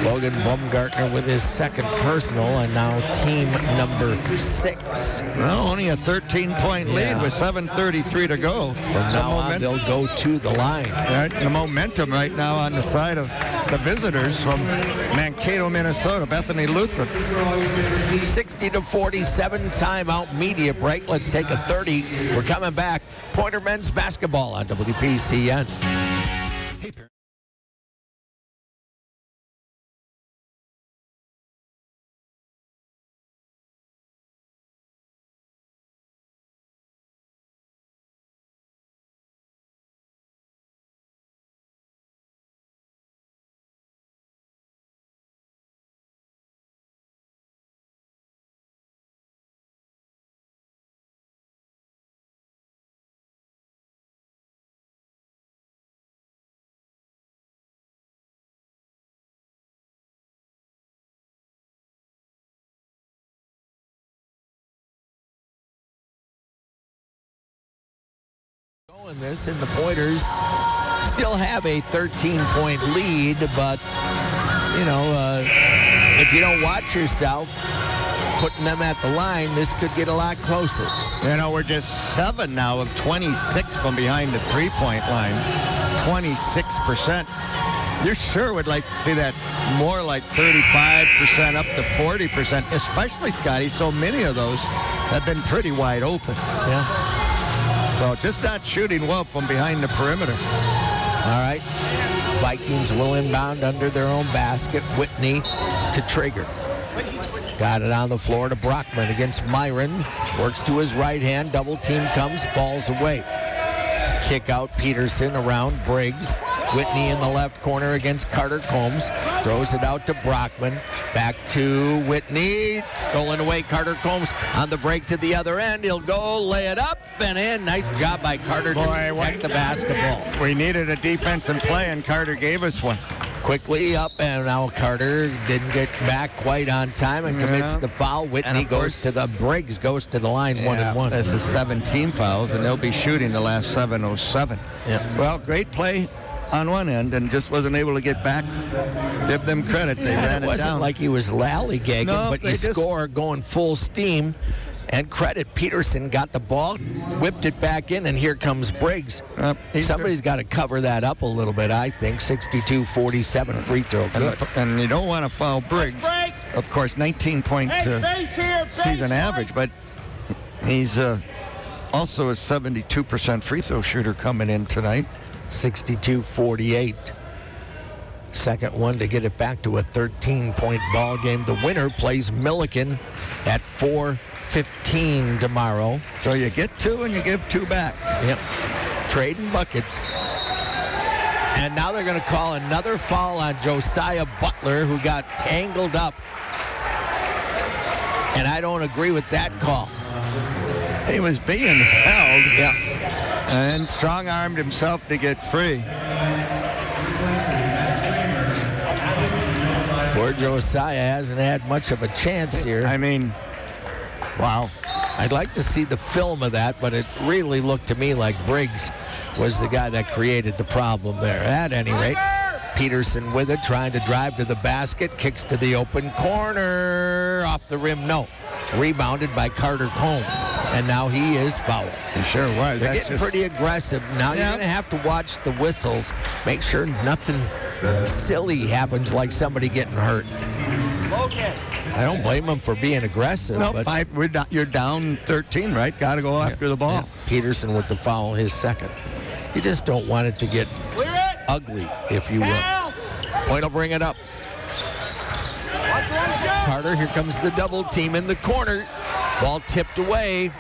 Logan Baumgartner with his second personal, and now team number 6. Well, only a 13-point lead with 7:33 to go. From now on, they'll go to the line. The momentum right now on the side of the visitors from Mankato, Minnesota, Bethany Lutheran. 60-47, timeout, media break. Let's take a 30. We're coming back. Pointer men's basketball on WPCN. In this, and the Pointers still have a 13-point lead, but if you don't watch yourself putting them at the line, this could get a lot closer. We're just 7 now of 26 from behind the 3-point line. 26%. You sure would like to see that more like 35% up to 40%, especially, Scotty. So many of those have been pretty wide open. Yeah. So just not shooting well from behind the perimeter. All right. Vikings will inbound under their own basket. Whitney to Traeger. Got it on the floor to Brockman against Myron. Works to his right hand. Double team comes, falls away. Kick out Peterson around Briggs. Whitney in the left corner against Carter Combs. Throws it out to Brockman. Back to Whitney. Stolen away. Carter Combs on the break to the other end. He'll go lay it up and in. Nice job by Carter to protect the basketball. We needed a defensive play, and Carter gave us one. Quickly up, and now Carter didn't get back quite on time and commits the foul. Whitney goes to the Briggs, goes to the line 1-1. This is 17 fouls, and they'll be shooting the last 7:07. Yeah. Well, great play on one end, and just wasn't able to get back. Give them credit. They ran it it wasn't down. like he was lollygagging, No, but you they just score going full steam. And credit, Peterson got the ball, whipped it back in, and here comes Briggs. Somebody's got to cover that up a little bit, I think. 62-47 free throw. Good. And you don't want to foul Briggs. Of course, 19-point season average, but he's also a 72% free throw shooter coming in tonight. 62-48. Second one to get it back to a 13-point ball game. The winner plays Milliken at 4:15 tomorrow. So you get two and you give two back. Yep. Trading buckets. And now they're going to call another foul on Josiah Butler, who got tangled up. And I don't agree with that call. He was being held. Yeah. And strong-armed himself to get free. Poor Josiah hasn't had much of a chance here. I mean, wow. I'd like to see the film of that, but it really looked to me like Briggs was the guy that created the problem there. At any rate, Peterson with it, trying to drive to the basket, kicks to the open corner, off the rim, no. Rebounded by Carter Combs, and now he is fouled. He sure was. They're getting pretty aggressive. Now you're going to have to watch the whistles, make sure nothing silly happens like somebody getting hurt. I don't blame them for being aggressive. No, but you're down 13, right? Got to go after the ball. Yeah. Peterson with the foul, his second. You just don't want it to get ugly, if you will. Point will bring it up. Carter, here comes the double team in the corner. Ball tipped away,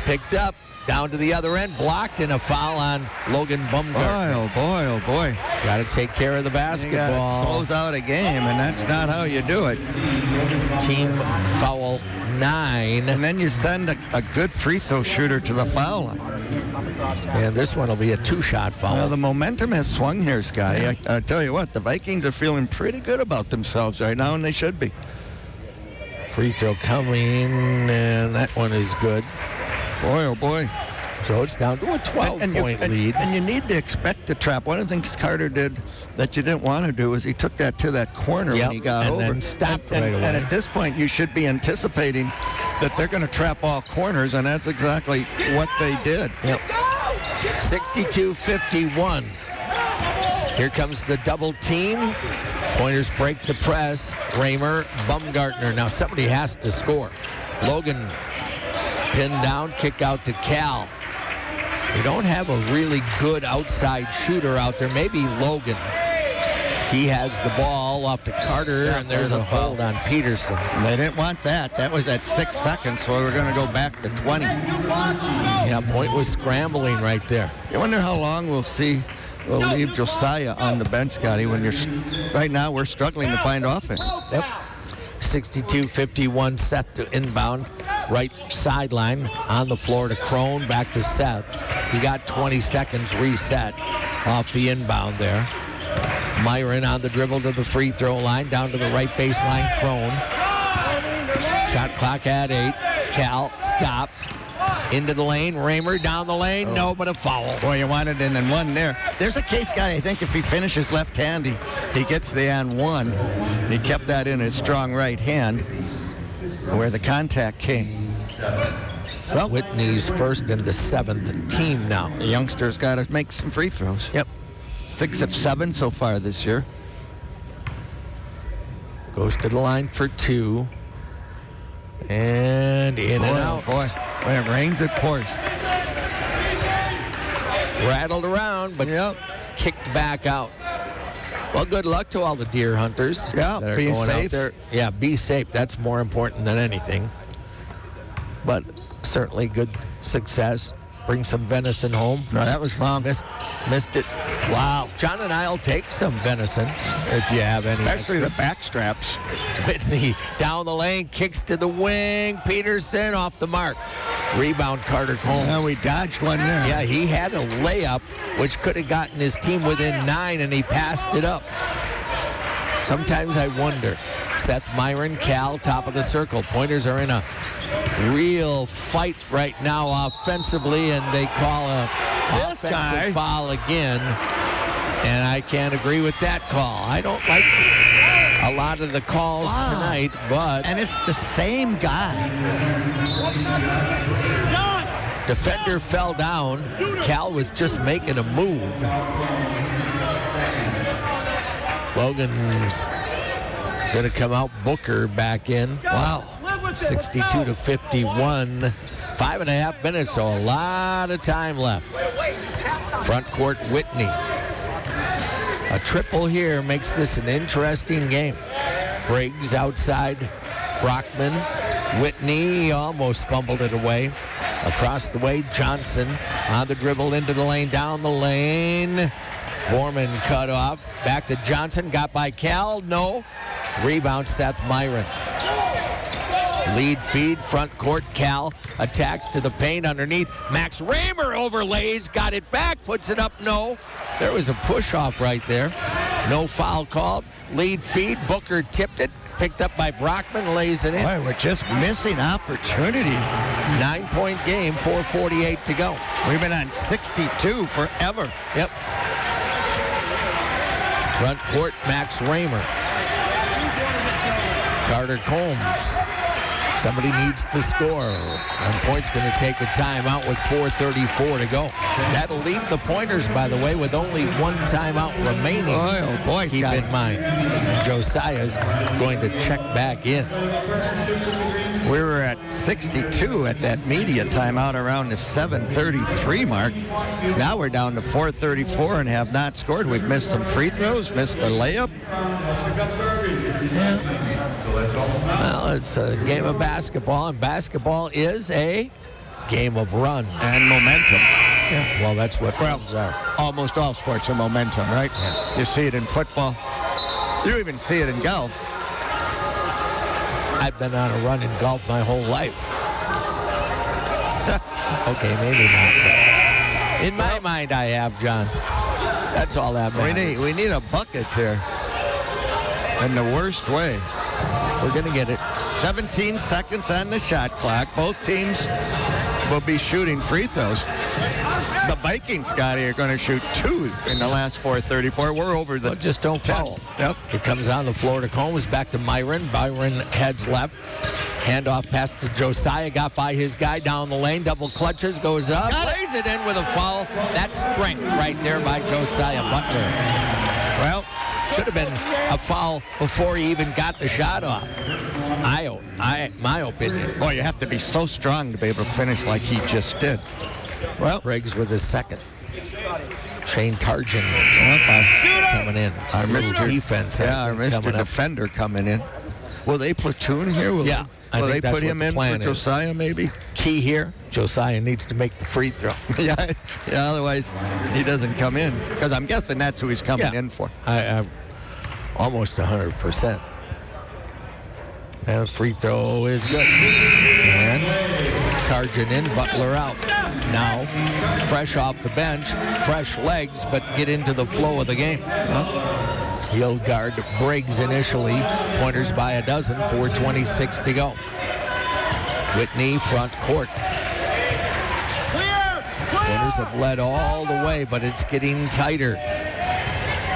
picked up, down to the other end, blocked, and a foul on Logan Bumgarner. Oh, boy, oh, boy. Got to take care of the basketball. You got to close out a game, and that's not how you do it. Team foul 9. And then you send a good free throw shooter to the foul line. And this one will be a 2-shot foul. Well, the momentum has swung here, Scotty. Yeah. I tell you what, the Vikings are feeling pretty good about themselves right now, and they should be. Free throw coming, and that one is good. Boy, oh boy. So it's down to a 12-point lead. And you need to expect the trap. One of the things Carter did that you didn't want to do is he took that to that corner when he got over. And then stopped right away. And at this point, you should be anticipating that they're going to trap all corners, and that's exactly what they did. Yep. 62-51. Here comes the double team. Pointers break the press. Raymer, Bumgarner. Now somebody has to score. Logan pinned down, kick out to Cal. We don't have a really good outside shooter out there. Maybe Logan. He has the ball off to Carter, and there's a hold on Peterson. They didn't want that. That was at 6 seconds, so we're going to go back to 20. Yeah, Point was scrambling right there. You wonder how long we'll leave Josiah on the bench, Scotty, when right now we're struggling to find offense. Yep. 62-51, Seth to inbound. Right sideline, on the floor to Crone, back to Seth. He got 20 seconds reset off the inbound there. Myron on the dribble to the free throw line, down to the right baseline, Crone. Shot clock at 8. Cal stops. Into the lane, Raymer down the lane, no, but a foul. Boy, you wanted it in one there. There's a case, guy, I think if he finishes left-hand, he gets the and one. He kept that in his strong right hand where the contact came. Well, Whitney's first and the 7th team now. The youngster's got to make some free throws. Yep. 6 of 7 so far this year. Goes to the line for 2. And in and out. Boy, when it rains, it pours. Rattled around, but kicked back out. Well, good luck to all the deer hunters that are being going safe. out there. Yeah, be safe. That's more important than anything. But certainly good success. Bring some venison home. No, that was wrong. Missed it. Wow. John and I will take some venison if you have any. Especially extra. the back straps. Whitney down the lane, kicks to the wing. Peterson off the mark. Rebound, Carter Combs. Yeah, we dodged one there. Yeah, he had a layup, which could have gotten his team within 9, and he passed it up. Sometimes I wonder. Seth Myron, Cal, top of the circle. Pointers are in a real fight right now offensively, and they call a offensive foul again. And I can't agree with that call. I don't like a lot of the calls tonight, but... And it's the same guy. Defender fell down. Cal was just making a move. Logan's going to come out. Booker back in. Wow. 62-51. 5.5 minutes, so a lot of time left. Front court, Whitney. A triple here makes this an interesting game. Briggs outside. Brockman. Whitney almost fumbled it away. Across the way, Johnson on the dribble into the lane, down the lane. Borman cut off. Back to Johnson. Got by Cal. No. Rebound, Seth Myron. Lead feed, front court. Cal attacks to the paint underneath. Max Raymer overlays. Got it back. Puts it up. No. There was a push off right there. No foul called. Lead feed. Booker tipped it. Picked up by Brockman. Lays it in. Boy, we're just missing opportunities. 9-point game. 4:48 to go. We've been on 62 forever. Yep. Front court, Max Raymer. Carter Combs. Somebody needs to score. And Point's going to take a timeout with 4:34 to go. That'll leave the Pointers, by the way, with only one timeout remaining. Oh, boy. Keep in mind. And Josiah's going to check back in. We were at 62 at that media timeout around the 7:33 mark. Now we're down to 4:34 and have not scored. We've missed some free throws, missed a layup. Yeah. Well, it's a game of basketball, and basketball is a game of run and momentum. Yeah. Well, that's what runs are. Almost all sports are momentum, right? Yeah. You see it in football. You even see it in golf. I've been on a run in golf my whole life. Okay, maybe not. In my mind, I have, John. That's all that matters. We need a bucket here. In the worst way. We're going to get it. 17 seconds on the shot clock. Both teams will be shooting free throws. The Vikings, Scotty, are going to shoot 2 in the last 4:34. We're over the... Well, just don't foul. Yep. It comes on the floor to Combs. Back to Myron. Byron heads left. Handoff pass to Josiah. Got by his guy down the lane. Double clutches. Goes up. Lays it in with a foul. That's strength right there by Josiah Butler. Well, should have been a foul before he even got the shot off. My opinion. Boy, you have to be so strong to be able to finish like he just did. Well, Briggs with his second. Shane Tarjan coming in. Our Mr. Defense. Yeah, our Mr. Defender coming in. Will they platoon here? Will they put him in for Josiah maybe? Key here, Josiah needs to make the free throw. yeah, otherwise he doesn't come in. Because I'm guessing that's who he's coming in for. I'm almost 100%. And the free throw is good. And Tarjan in, Butler out. Now, fresh off the bench, fresh legs, but get into the flow of the game. He'll guard Briggs initially. Pointers by a dozen, 4:26 to go. Whitney, front court. Pointers have led all the way, but it's getting tighter.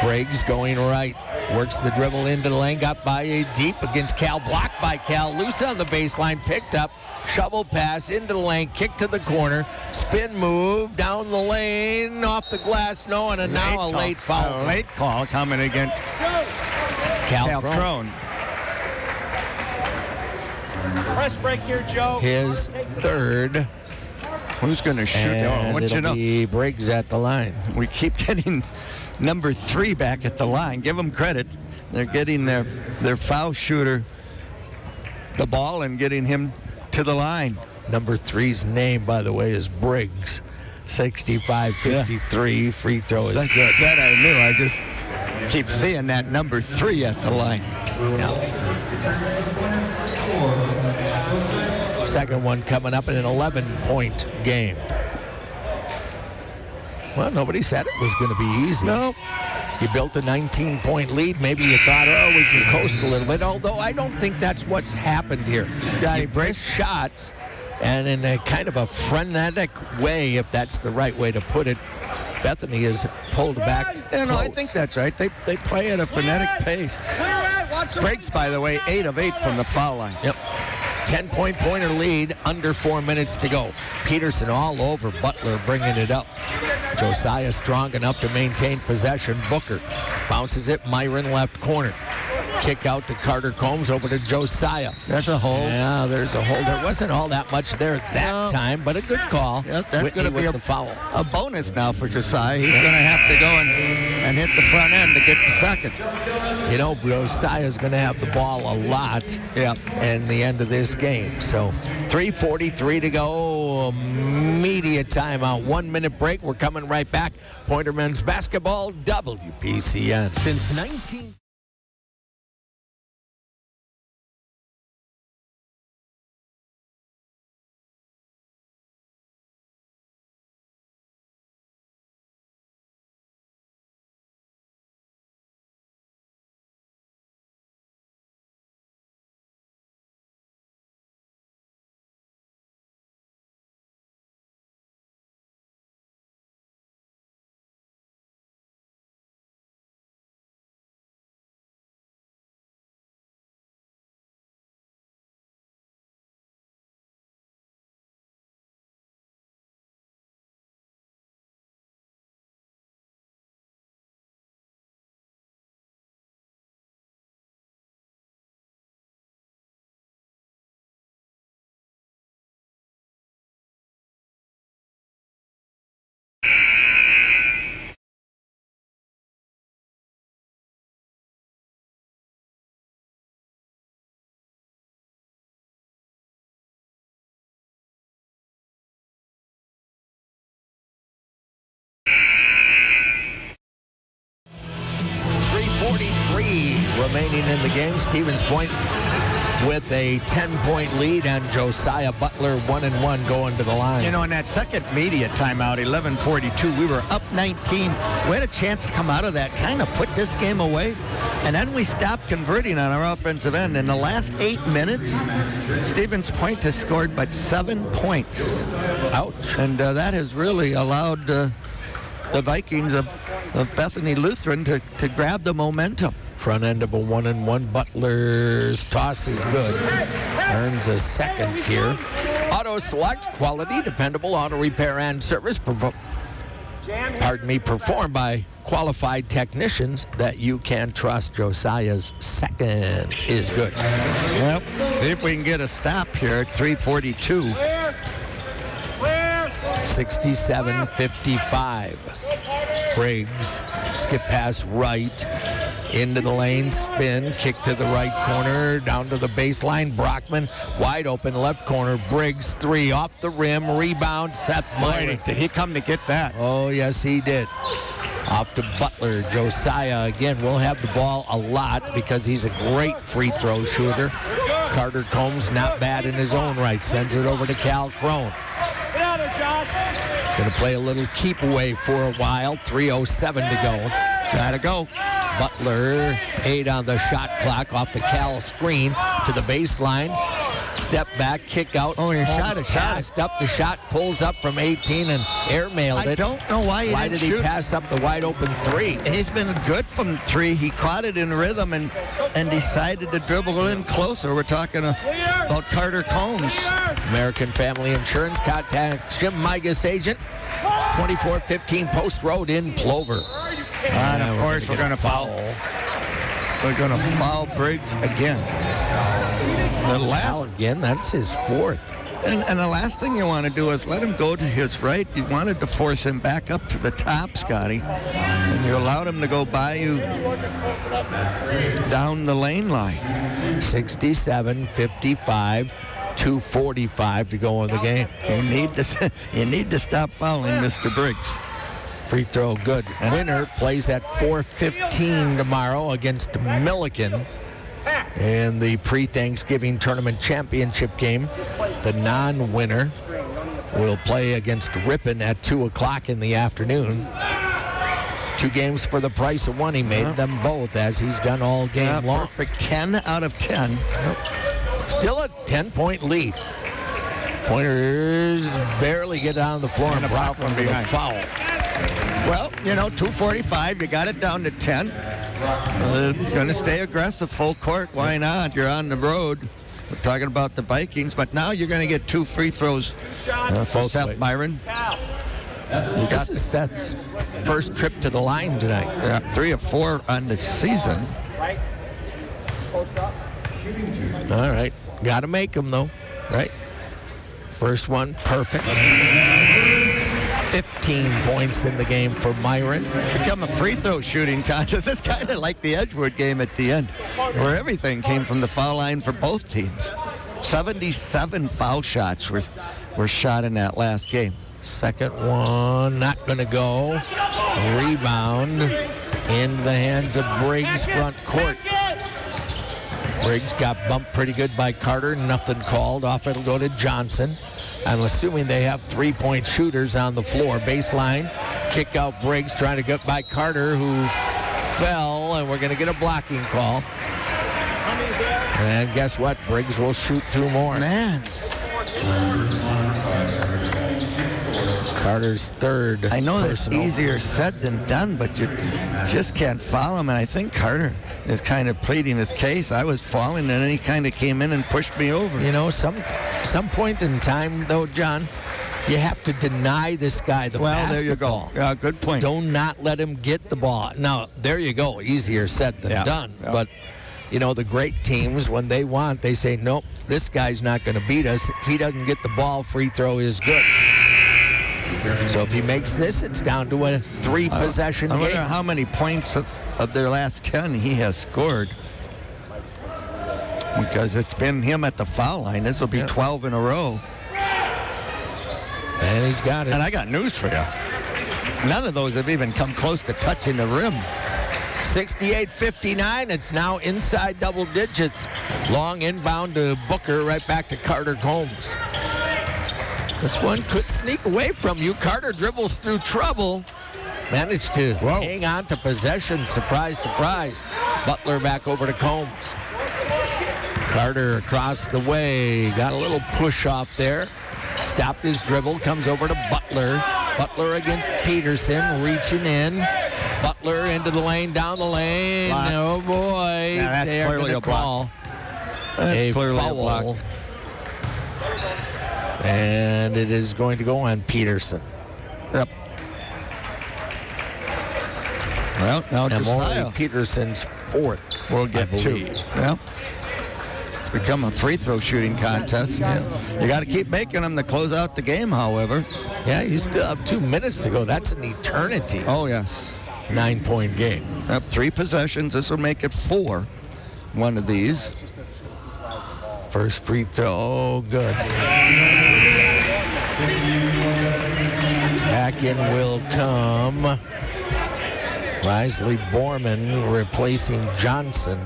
Briggs going right. Works the dribble into the lane, got by deep against Cal, blocked by Cal, loose on the baseline, picked up, shovel pass into the lane, kick to the corner, spin move down the lane, off the glass, no, and now a late foul. A late call coming against Cal Crone. Press break here, Joe. His third. Who's going to shoot? And it'll be Briggs at the line. We keep getting number 3 back at the line. Give them credit. They're getting their foul shooter the ball and getting him to the line. Number 3's name, by the way, is Briggs. 65-53. Free throw is good. That I knew. I just keep seeing that number 3 at the line. Second one coming up in an 11-point game. Well, nobody said it was going to be easy. No. You built a 19-point lead. Maybe you thought, oh, we can coast a little bit. Although I don't think that's what's happened here. You break shots, and in a kind of a frenetic way, if that's the right way to put it, Bethany is pulled back. I think that's right. They play at a frenetic pace. Briggs, by the way, 8 of 8 from the foul line. Yep. 10-point pointer lead, under 4 minutes to go. Peterson all over Butler, bringing it up. Josiah strong enough to maintain possession. Booker bounces it, Myron left corner. Kick out to Carter Combs, over to Josiah. That's a hold. Yeah, there's a hold. There wasn't all that much there that time, but a good call. Yep, that's going to be the foul. A bonus now for Josiah. He's going to have to go and hit the front end to get the second. You know, Josiah's going to have the ball a lot in the end of this game. So 3:43 to go. Media timeout. 1 minute break. We're coming right back. Pointer men's basketball, WPCN. Since 19... 3:43 remaining in the game. Stevens Point with a 10-point lead on Josiah. Butler 1-1 going to the line. You know, in that second media timeout, 11:42, we were up 19. We had a chance to come out of that, kind of put this game away, and then we stopped converting on our offensive end. In the last 8 minutes, Stevens Point has scored but 7 points. Ouch. And that has really allowed the Vikings of Bethany Lutheran to grab the momentum. Front end of a 1-1. Butler's toss is good. Earns a second here. Auto Select, quality, dependable auto repair and service. Performed by qualified technicians that you can trust. Josiah's second is good. Yep. See if we can get a stop here at 3:42. 67-55. Briggs, skip pass right, into the lane, spin, kick to the right corner, down to the baseline. Brockman, wide open left corner. Briggs, 3 off the rim, rebound. Seth Myron. Did he come to get that? Oh, yes, he did. Off to Butler. Josiah, again, will have the ball a lot because he's a great free throw shooter. Carter Combs, not bad in his own right. Sends it over to Cal Crone. Going to play a little keep away for a while. 3:07 to go. Gotta go. Butler, 8 on the shot clock off the Cal screen to the baseline. Step back, kick out. Oh, he shot Holmes a shot. passed up the shot, pulls up from 18 and airmailed it. I don't know why Why didn't did he shoot. pass up the wide open three? He's been good from 3. He caught it in rhythm and decided to dribble in closer. We're talking about Carter Combs. American Family Insurance, contact Jim Migas agent, 2415 Post Road in Plover. And of course, we're going to foul. We're going to foul Briggs again. The Foul again, that's his fourth. And the last thing you want to do is let him go to his right. You wanted to force him back up to the top, Scotty. And you allowed him to go by you down the lane line. 67-55, 2:45 to go in the game. You need to stop fouling Mr. Briggs. Free throw good. Winner plays at 4:15 tomorrow against Milliken in the pre-Thanksgiving Tournament championship game. The non-winner will play against Ripon at 2 o'clock in the afternoon. 2 games for the price of 1. He made them both, as he's done all game long. Perfect 10 out of 10. Still a 10-point lead. Pointers barely get on the floor, and Brockman with a foul. Well, 2:45. You got it down to 10. Going to stay aggressive, full court. Why not? You're on the road. We're talking about the Vikings, but now you're going to get 2 free throws for Seth Byron. This is Seth's first trip to the line tonight. 3 of 4 on the season. All right. Got to make them, though, right? First one, perfect. 15 points in the game for Myron. Become a free throw shooting contest. It's kind of like the Edgewood game at the end, where everything came from the foul line for both teams. 77 foul shots were shot in that last game. Second one, not going to go. Rebound in the hands of Briggs front court. Briggs got bumped pretty good by Carter. Nothing called. Off it'll go to Johnson. I'm assuming they have 3-point shooters on the floor. Baseline, kick out Briggs, trying to get by Carter, who fell, and we're going to get a blocking call. And guess what? Briggs will shoot 2 more. Man. Carter's third. I know that's personal. easier said than done, but you just can't foul him. And I think Carter is kind of pleading his case. I was falling, and then he kind of came in and pushed me over. Some point in time, though, John, you have to deny this guy the basketball. There you go. Yeah, good point. Do not let him get the ball. Now, there you go. Easier said than done. Yeah. But, the great teams, when they want, they say, nope, this guy's not going to beat us. He doesn't get the ball. Free throw is good. So if he makes this, it's down to a 3-possession game. I wonder how many points of their last 10 he has scored. Because it's been him at the foul line. This will be 12 in a row. And he's got it. And I got news for you. None of those have even come close to touching the rim. 68-59. It's now inside double digits. Long inbound to Booker, right back to Carter Combs. This one could sneak away from you. Carter dribbles through trouble. Managed to hang on to possession. Surprise, surprise. Butler back over to Combs. Carter across the way. Got a little push off there. Stopped his dribble. Comes over to Butler. Butler against Peterson. Reaching in. Butler into the lane, down the lane. Block. Oh, boy. Yeah, that's clearly a block. That's clearly a block. And it is going to go on Peterson. Yep. Well, now Josiah. Peterson's fourth. We'll get 2. Yep. It's become a free throw shooting contest. Yeah. You got to keep making them to close out the game, however. Yeah, you still have 2 minutes to go. That's an eternity. Oh, yes. 9-point game. Yep, 3 possessions. This will make it 4. One of these. First free throw, good. Back in will come Risley Borman replacing Johnson.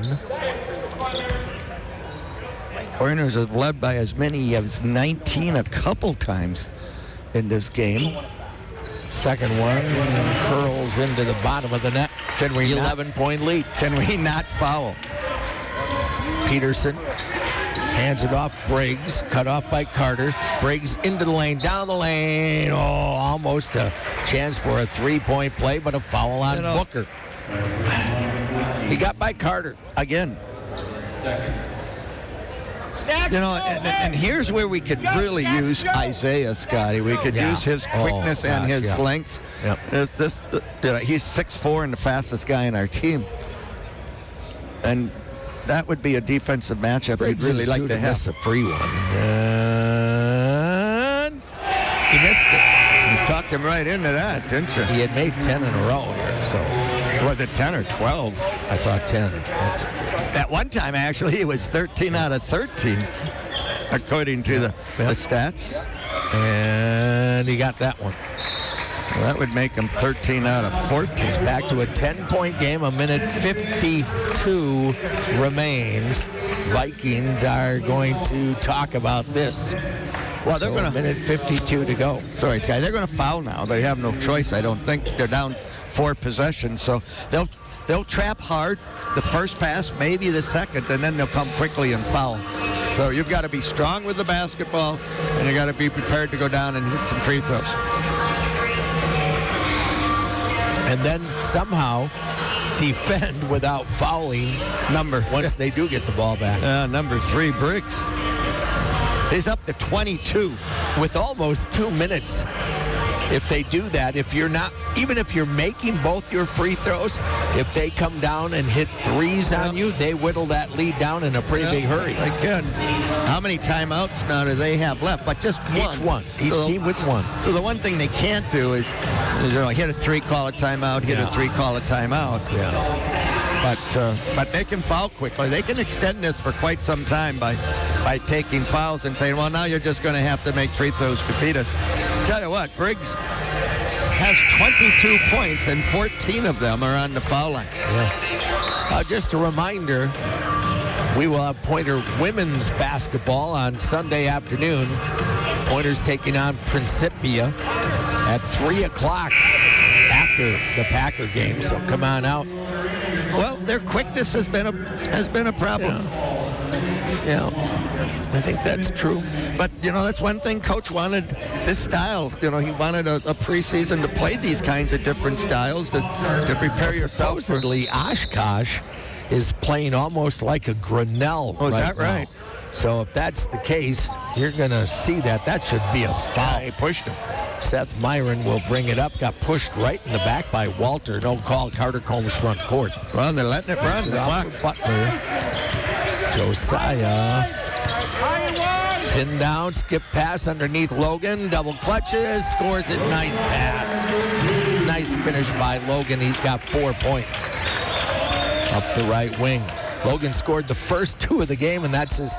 Pointers have led by as many as 19 a couple times in this game. Second one curls into the bottom of the net. Can we 11-point lead. Can we not foul? Peterson Hands it off. Briggs, cut off by Carter. Briggs into the lane, down the lane. Oh, almost a chance for a three-point play, but a foul on Booker. He got by Carter. Again. And here's where we could really use Isaiah, Scotty. We could use his quickness and his length. Yep. He's 6'4" and the fastest guy in our team. And that would be a defensive matchup Briggs we'd really like to have. Miss a free one. And he missed it. You talked him right into that, didn't you? He had made 10 in a row here, so. Was it 10 or 12? I thought 10. At one time, actually, it was 13 out of 13, according to the stats. And he got that one. Well, that would make him 13 out of 14. It's back to a 10-point game. A minute 52 remains. Vikings are going to talk about this. Well, they're going to... minute 52 to go. Sorry, Sky. They're going to foul now. They have no choice, I don't think. They're down 4 possessions, so they'll trap hard the first pass, maybe the second, and then they'll come quickly and foul. So you've got to be strong with the basketball, and you got to be prepared to go down and hit some free throws. And then somehow defend without fouling once they do get the ball back. Number 3, Briggs. He's up to 22. With almost 2 minutes. If they do that, even if you're making both your free throws, if they come down and hit threes on you, they whittle that lead down in a pretty big hurry. They can. How many timeouts now do they have left? But just one. Each team with one. So the one thing they can't do is hit a 3, call a timeout, hit a 3, call a timeout. Yeah. But they can foul quickly. They can extend this for quite some time by taking fouls and saying, well, now you're just going to have to make free throws to beat us. Tell you what, Briggs has 22 points, and 14 of them are on the foul line. Yeah. Just a reminder, we will have Pointer women's basketball on Sunday afternoon. Pointer's taking on Principia at 3 o'clock after the Packer game, so come on out. Well, their quickness has been a problem. Yeah, I think that's true. But, that's one thing Coach wanted, this style. He wanted a preseason to play these kinds of different styles to prepare yourself. Supposedly, Oshkosh is playing almost like a Grinnell is that right? Now. So if that's the case, you're going to see that. That should be a foul. He pushed him. Seth Myron will bring it up. Got pushed right in the back by Walter. No call. Carter Combs front court. Well, they're letting it run. The clock. Butler. Josiah. Pinned down. Skip pass underneath Logan. Double clutches. Scores it. Nice pass. Nice finish by Logan. He's got 4 points. Up the right wing. Logan scored the first 2 of the game, and that's his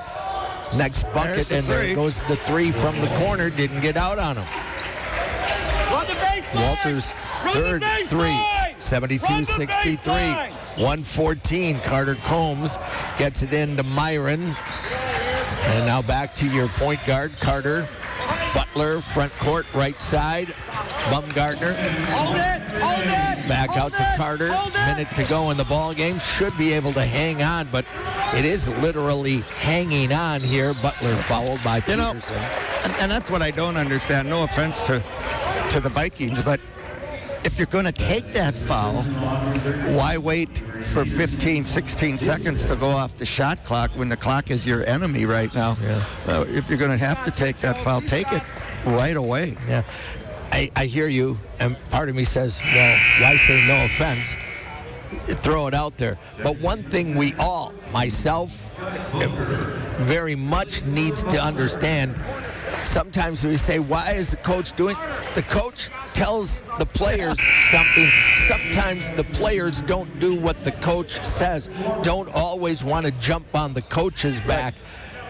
next bucket. And there goes the 3 from the corner. Didn't get out on him. Walter's third 3. 72-63. 114. Carter Combs gets it into Myron. And now back to your point guard, Carter. Butler, front court, right side. Bumgartner. Back out to Carter. Minute to go in the ball game. Should be able to hang on, but it is literally hanging on here. Butler fouled by Peterson. And that's what I don't understand. No offense to the Vikings, but if you're going to take that foul, why wait for 15, 16 seconds to go off the shot clock when the clock is your enemy right now? Yeah. If you're going to have to take that foul, take it right away. Yeah, I hear you, and part of me says, well, why say no offense? Throw it out there. But one thing we all, myself, very much needs to understand, sometimes we say, why is the coach doing? The coach tells the players something. Sometimes the players don't do what the coach says. Don't always want to jump on the coach's back.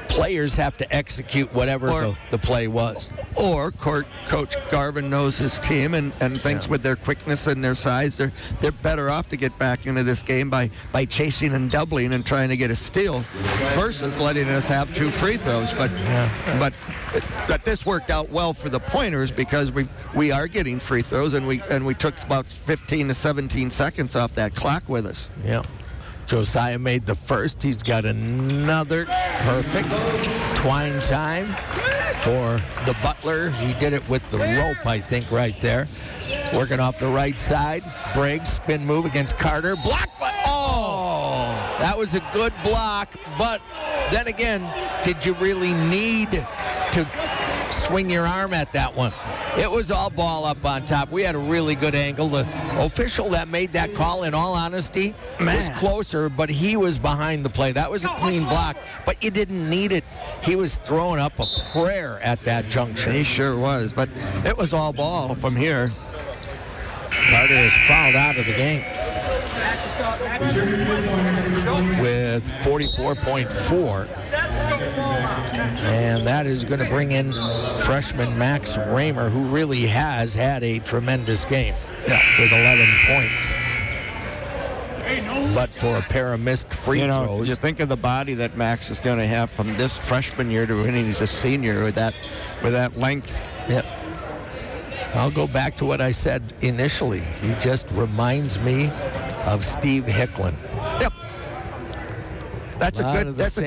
Players have to execute whatever the play was. Or Coach Garvin knows his team and thinks with their quickness and their size, they're better off to get back into this game by chasing and doubling and trying to get a steal versus letting us have 2 free throws. But this worked out well for the Pointers because we are getting free throws and we took about 15 to 17 seconds off that clock with us. Yeah. Josiah made the first. He's got another perfect twine time for the Butler. He did it with the rope, I think, right there. Working off the right side. Briggs, spin move against Carter. Block, but that was a good block. But then again, did you really need to swing your arm at that one? It was all ball up on top. We had a really good angle. The official that made that call, in all honesty, was closer, but he was behind the play. That was a clean block, but you didn't need it. He was throwing up a prayer at that junction. He sure was, but it was all ball from here. Carter is fouled out of the game with 44.4. And that is going to bring in freshman Max Raymer, who really has had a tremendous game with 11 points. But for a pair of missed free throws. You think of the body that Max is going to have from this freshman year to when he's a senior with that length. Yep. I'll go back to what I said initially. He just reminds me of Steve Hicklin. Yep. That's a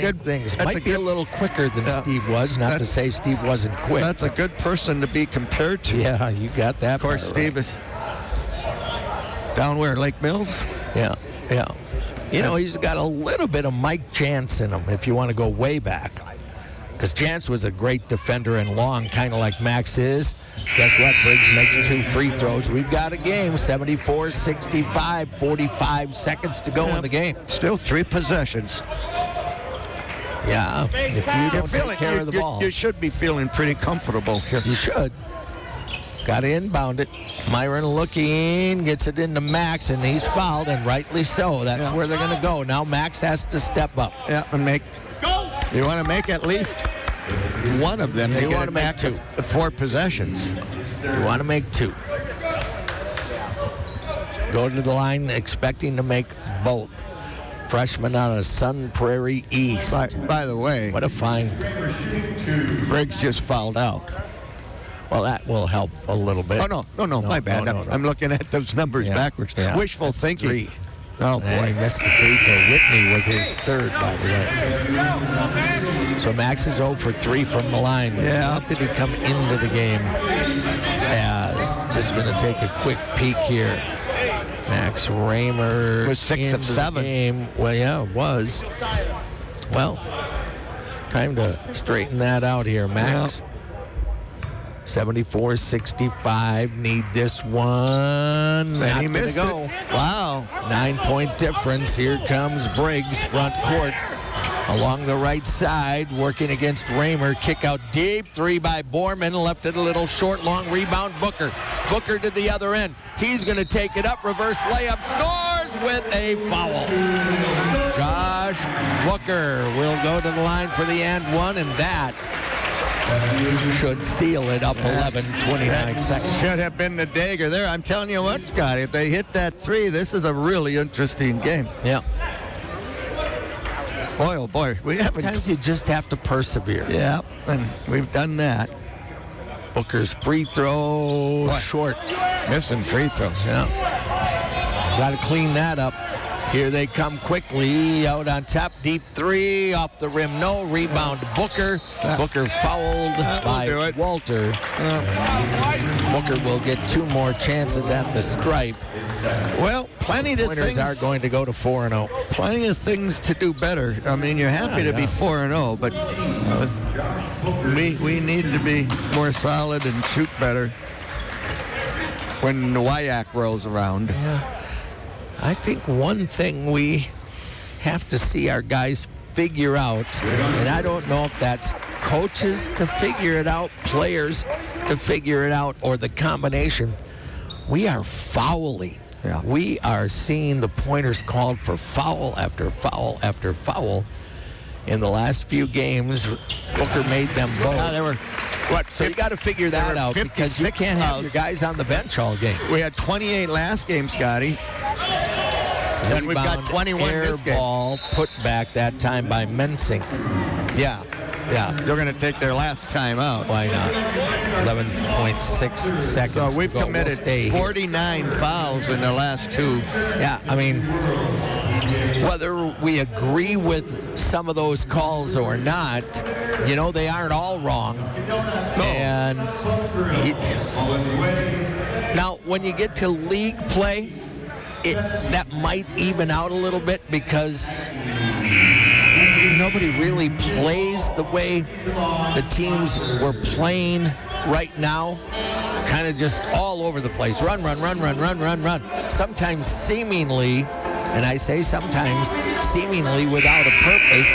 good thing. Might be a little quicker than Steve was. Not to say Steve wasn't quick. That's a good person to be compared to. Yeah, you got that. Of course, Steve is down where, Lake Mills? Yeah. You know, he's got a little bit of Mike Jantz in him if you want to go way back. Because Jantz was a great defender and long, kind of like Max is. Guess what? Briggs makes 2 free throws. We've got a game, 74-65, 45 seconds to go in the game. Still 3 possessions. Yeah, if you don't take care of the ball. You should be feeling pretty comfortable here. You should. Got to inbound it. Myron looking, gets it into Max, and he's fouled, and rightly so. That's where they're going to go. Now Max has to step up. Yeah, and you want to make at least one of them. You want to make 2. 4 possessions. You want to make 2. Go to the line expecting to make both. Freshman out of Sun Prairie East. By the way, what a find. Briggs just fouled out. Well, that will help a little bit. No, my bad. No. I'm looking at those numbers backwards. Yeah. Wishful thinking. 3. Oh, boy. And he missed the free throw. Whitney with his 3rd, by the way. So Max is 0 for 3 from the line. Yeah. How did he come into the game? As just going to take a quick peek here. Max Raymer was 6 of 7. Game. Well, yeah, it was. Well, time to straighten that out here, Max. Yeah. 74-65. Need this one. And he missed it. Wow. 9-point difference. Here comes Briggs, front court. Along the right side, working against Raymer. Kick out deep. 3 by Borman. Left it a little short. Long rebound. Booker to the other end. He's going to take it up. Reverse layup. Scores with a foul. Josh Booker will go to the line for the and one, and that should seal it up 29 seconds. Should have been the dagger there. I'm telling you what, Scott, if they hit that 3, this is a really interesting game. Yeah. Boy, oh boy. Sometimes you just have to persevere. Yeah, and we've done that. Booker's free throw short. Missing free throws. Yeah. Got to clean that up. Here they come quickly. Out on top, deep 3. Off the rim, no. Rebound, Booker. Booker fouled by Walter. Booker will get 2 more chances at the stripe. Well, plenty of Pointers are going to go to 4-0. Plenty of things to do better. I mean, you're happy to be 4-0, but we need to be more solid and shoot better when the WIAC rolls around. Yeah. I think one thing we have to see our guys figure out, and I don't know if that's coaches to figure it out, players to figure it out, or the combination, we are fouling. Yeah. We are seeing the pointers called for foul after foul after foul. In the last few games, Booker made them both. They were So you got to figure that out, because you can't have your guys on the bench all game. We had 28 last game, Scotty. Then we've got 21 this game. Ball put back that time by Mensing. Yeah. They're going to take their last time out. Why not? 11.6 seconds. So we've committed 49 fouls in the last 2. Yeah, I mean, whether we agree with some of those calls or not, you know, they aren't all wrong. And now, when you get to league play, that might even out a little bit because nobody really plays the way the teams were playing right now. Kind of just all over the place. Run. Sometimes seemingly, and I say sometimes seemingly without a purpose,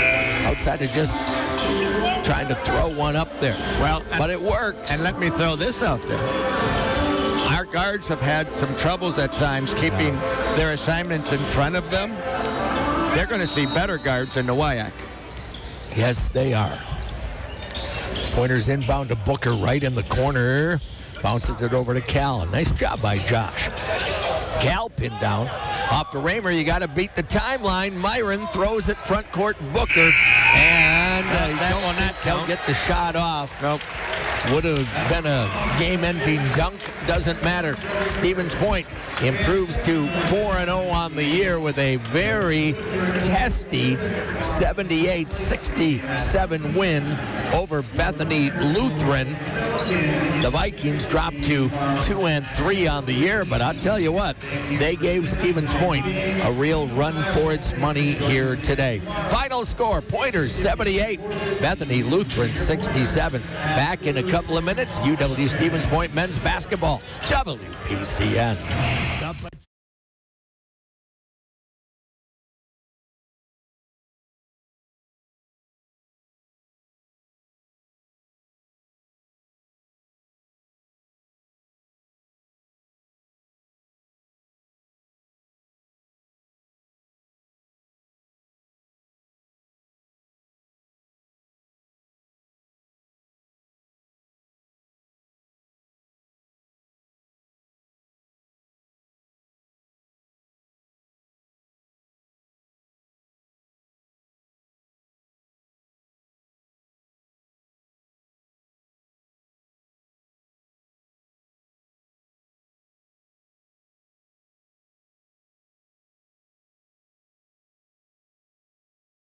outside of just trying to throw one up there. Well, but it works. And let me throw this out there. Our guards have had some troubles at times keeping their assignments in front of them. They're going to see better guards in the WIAC. Yes, they are. Pointers inbound to Booker right in the corner. Bounces it over to Cal. Nice job by Josh. Cal pinned down. Off to Raymer. You got to beat the timeline. Myron throws it front court. Booker. And don't get the shot off. Nope. Would have been a game-ending dunk. Doesn't matter. Stevens Point improves to 4-0 on the year with a very testy 78-67 win over Bethany Lutheran. The Vikings dropped to 2-3 on the year, but I'll tell you what, they gave Stevens Point a real run for its money here today. Final score, Pointers 78, Bethany Lutheran 67. Back in a couple of minutes, UW Stevens Point men's basketball, WPCN.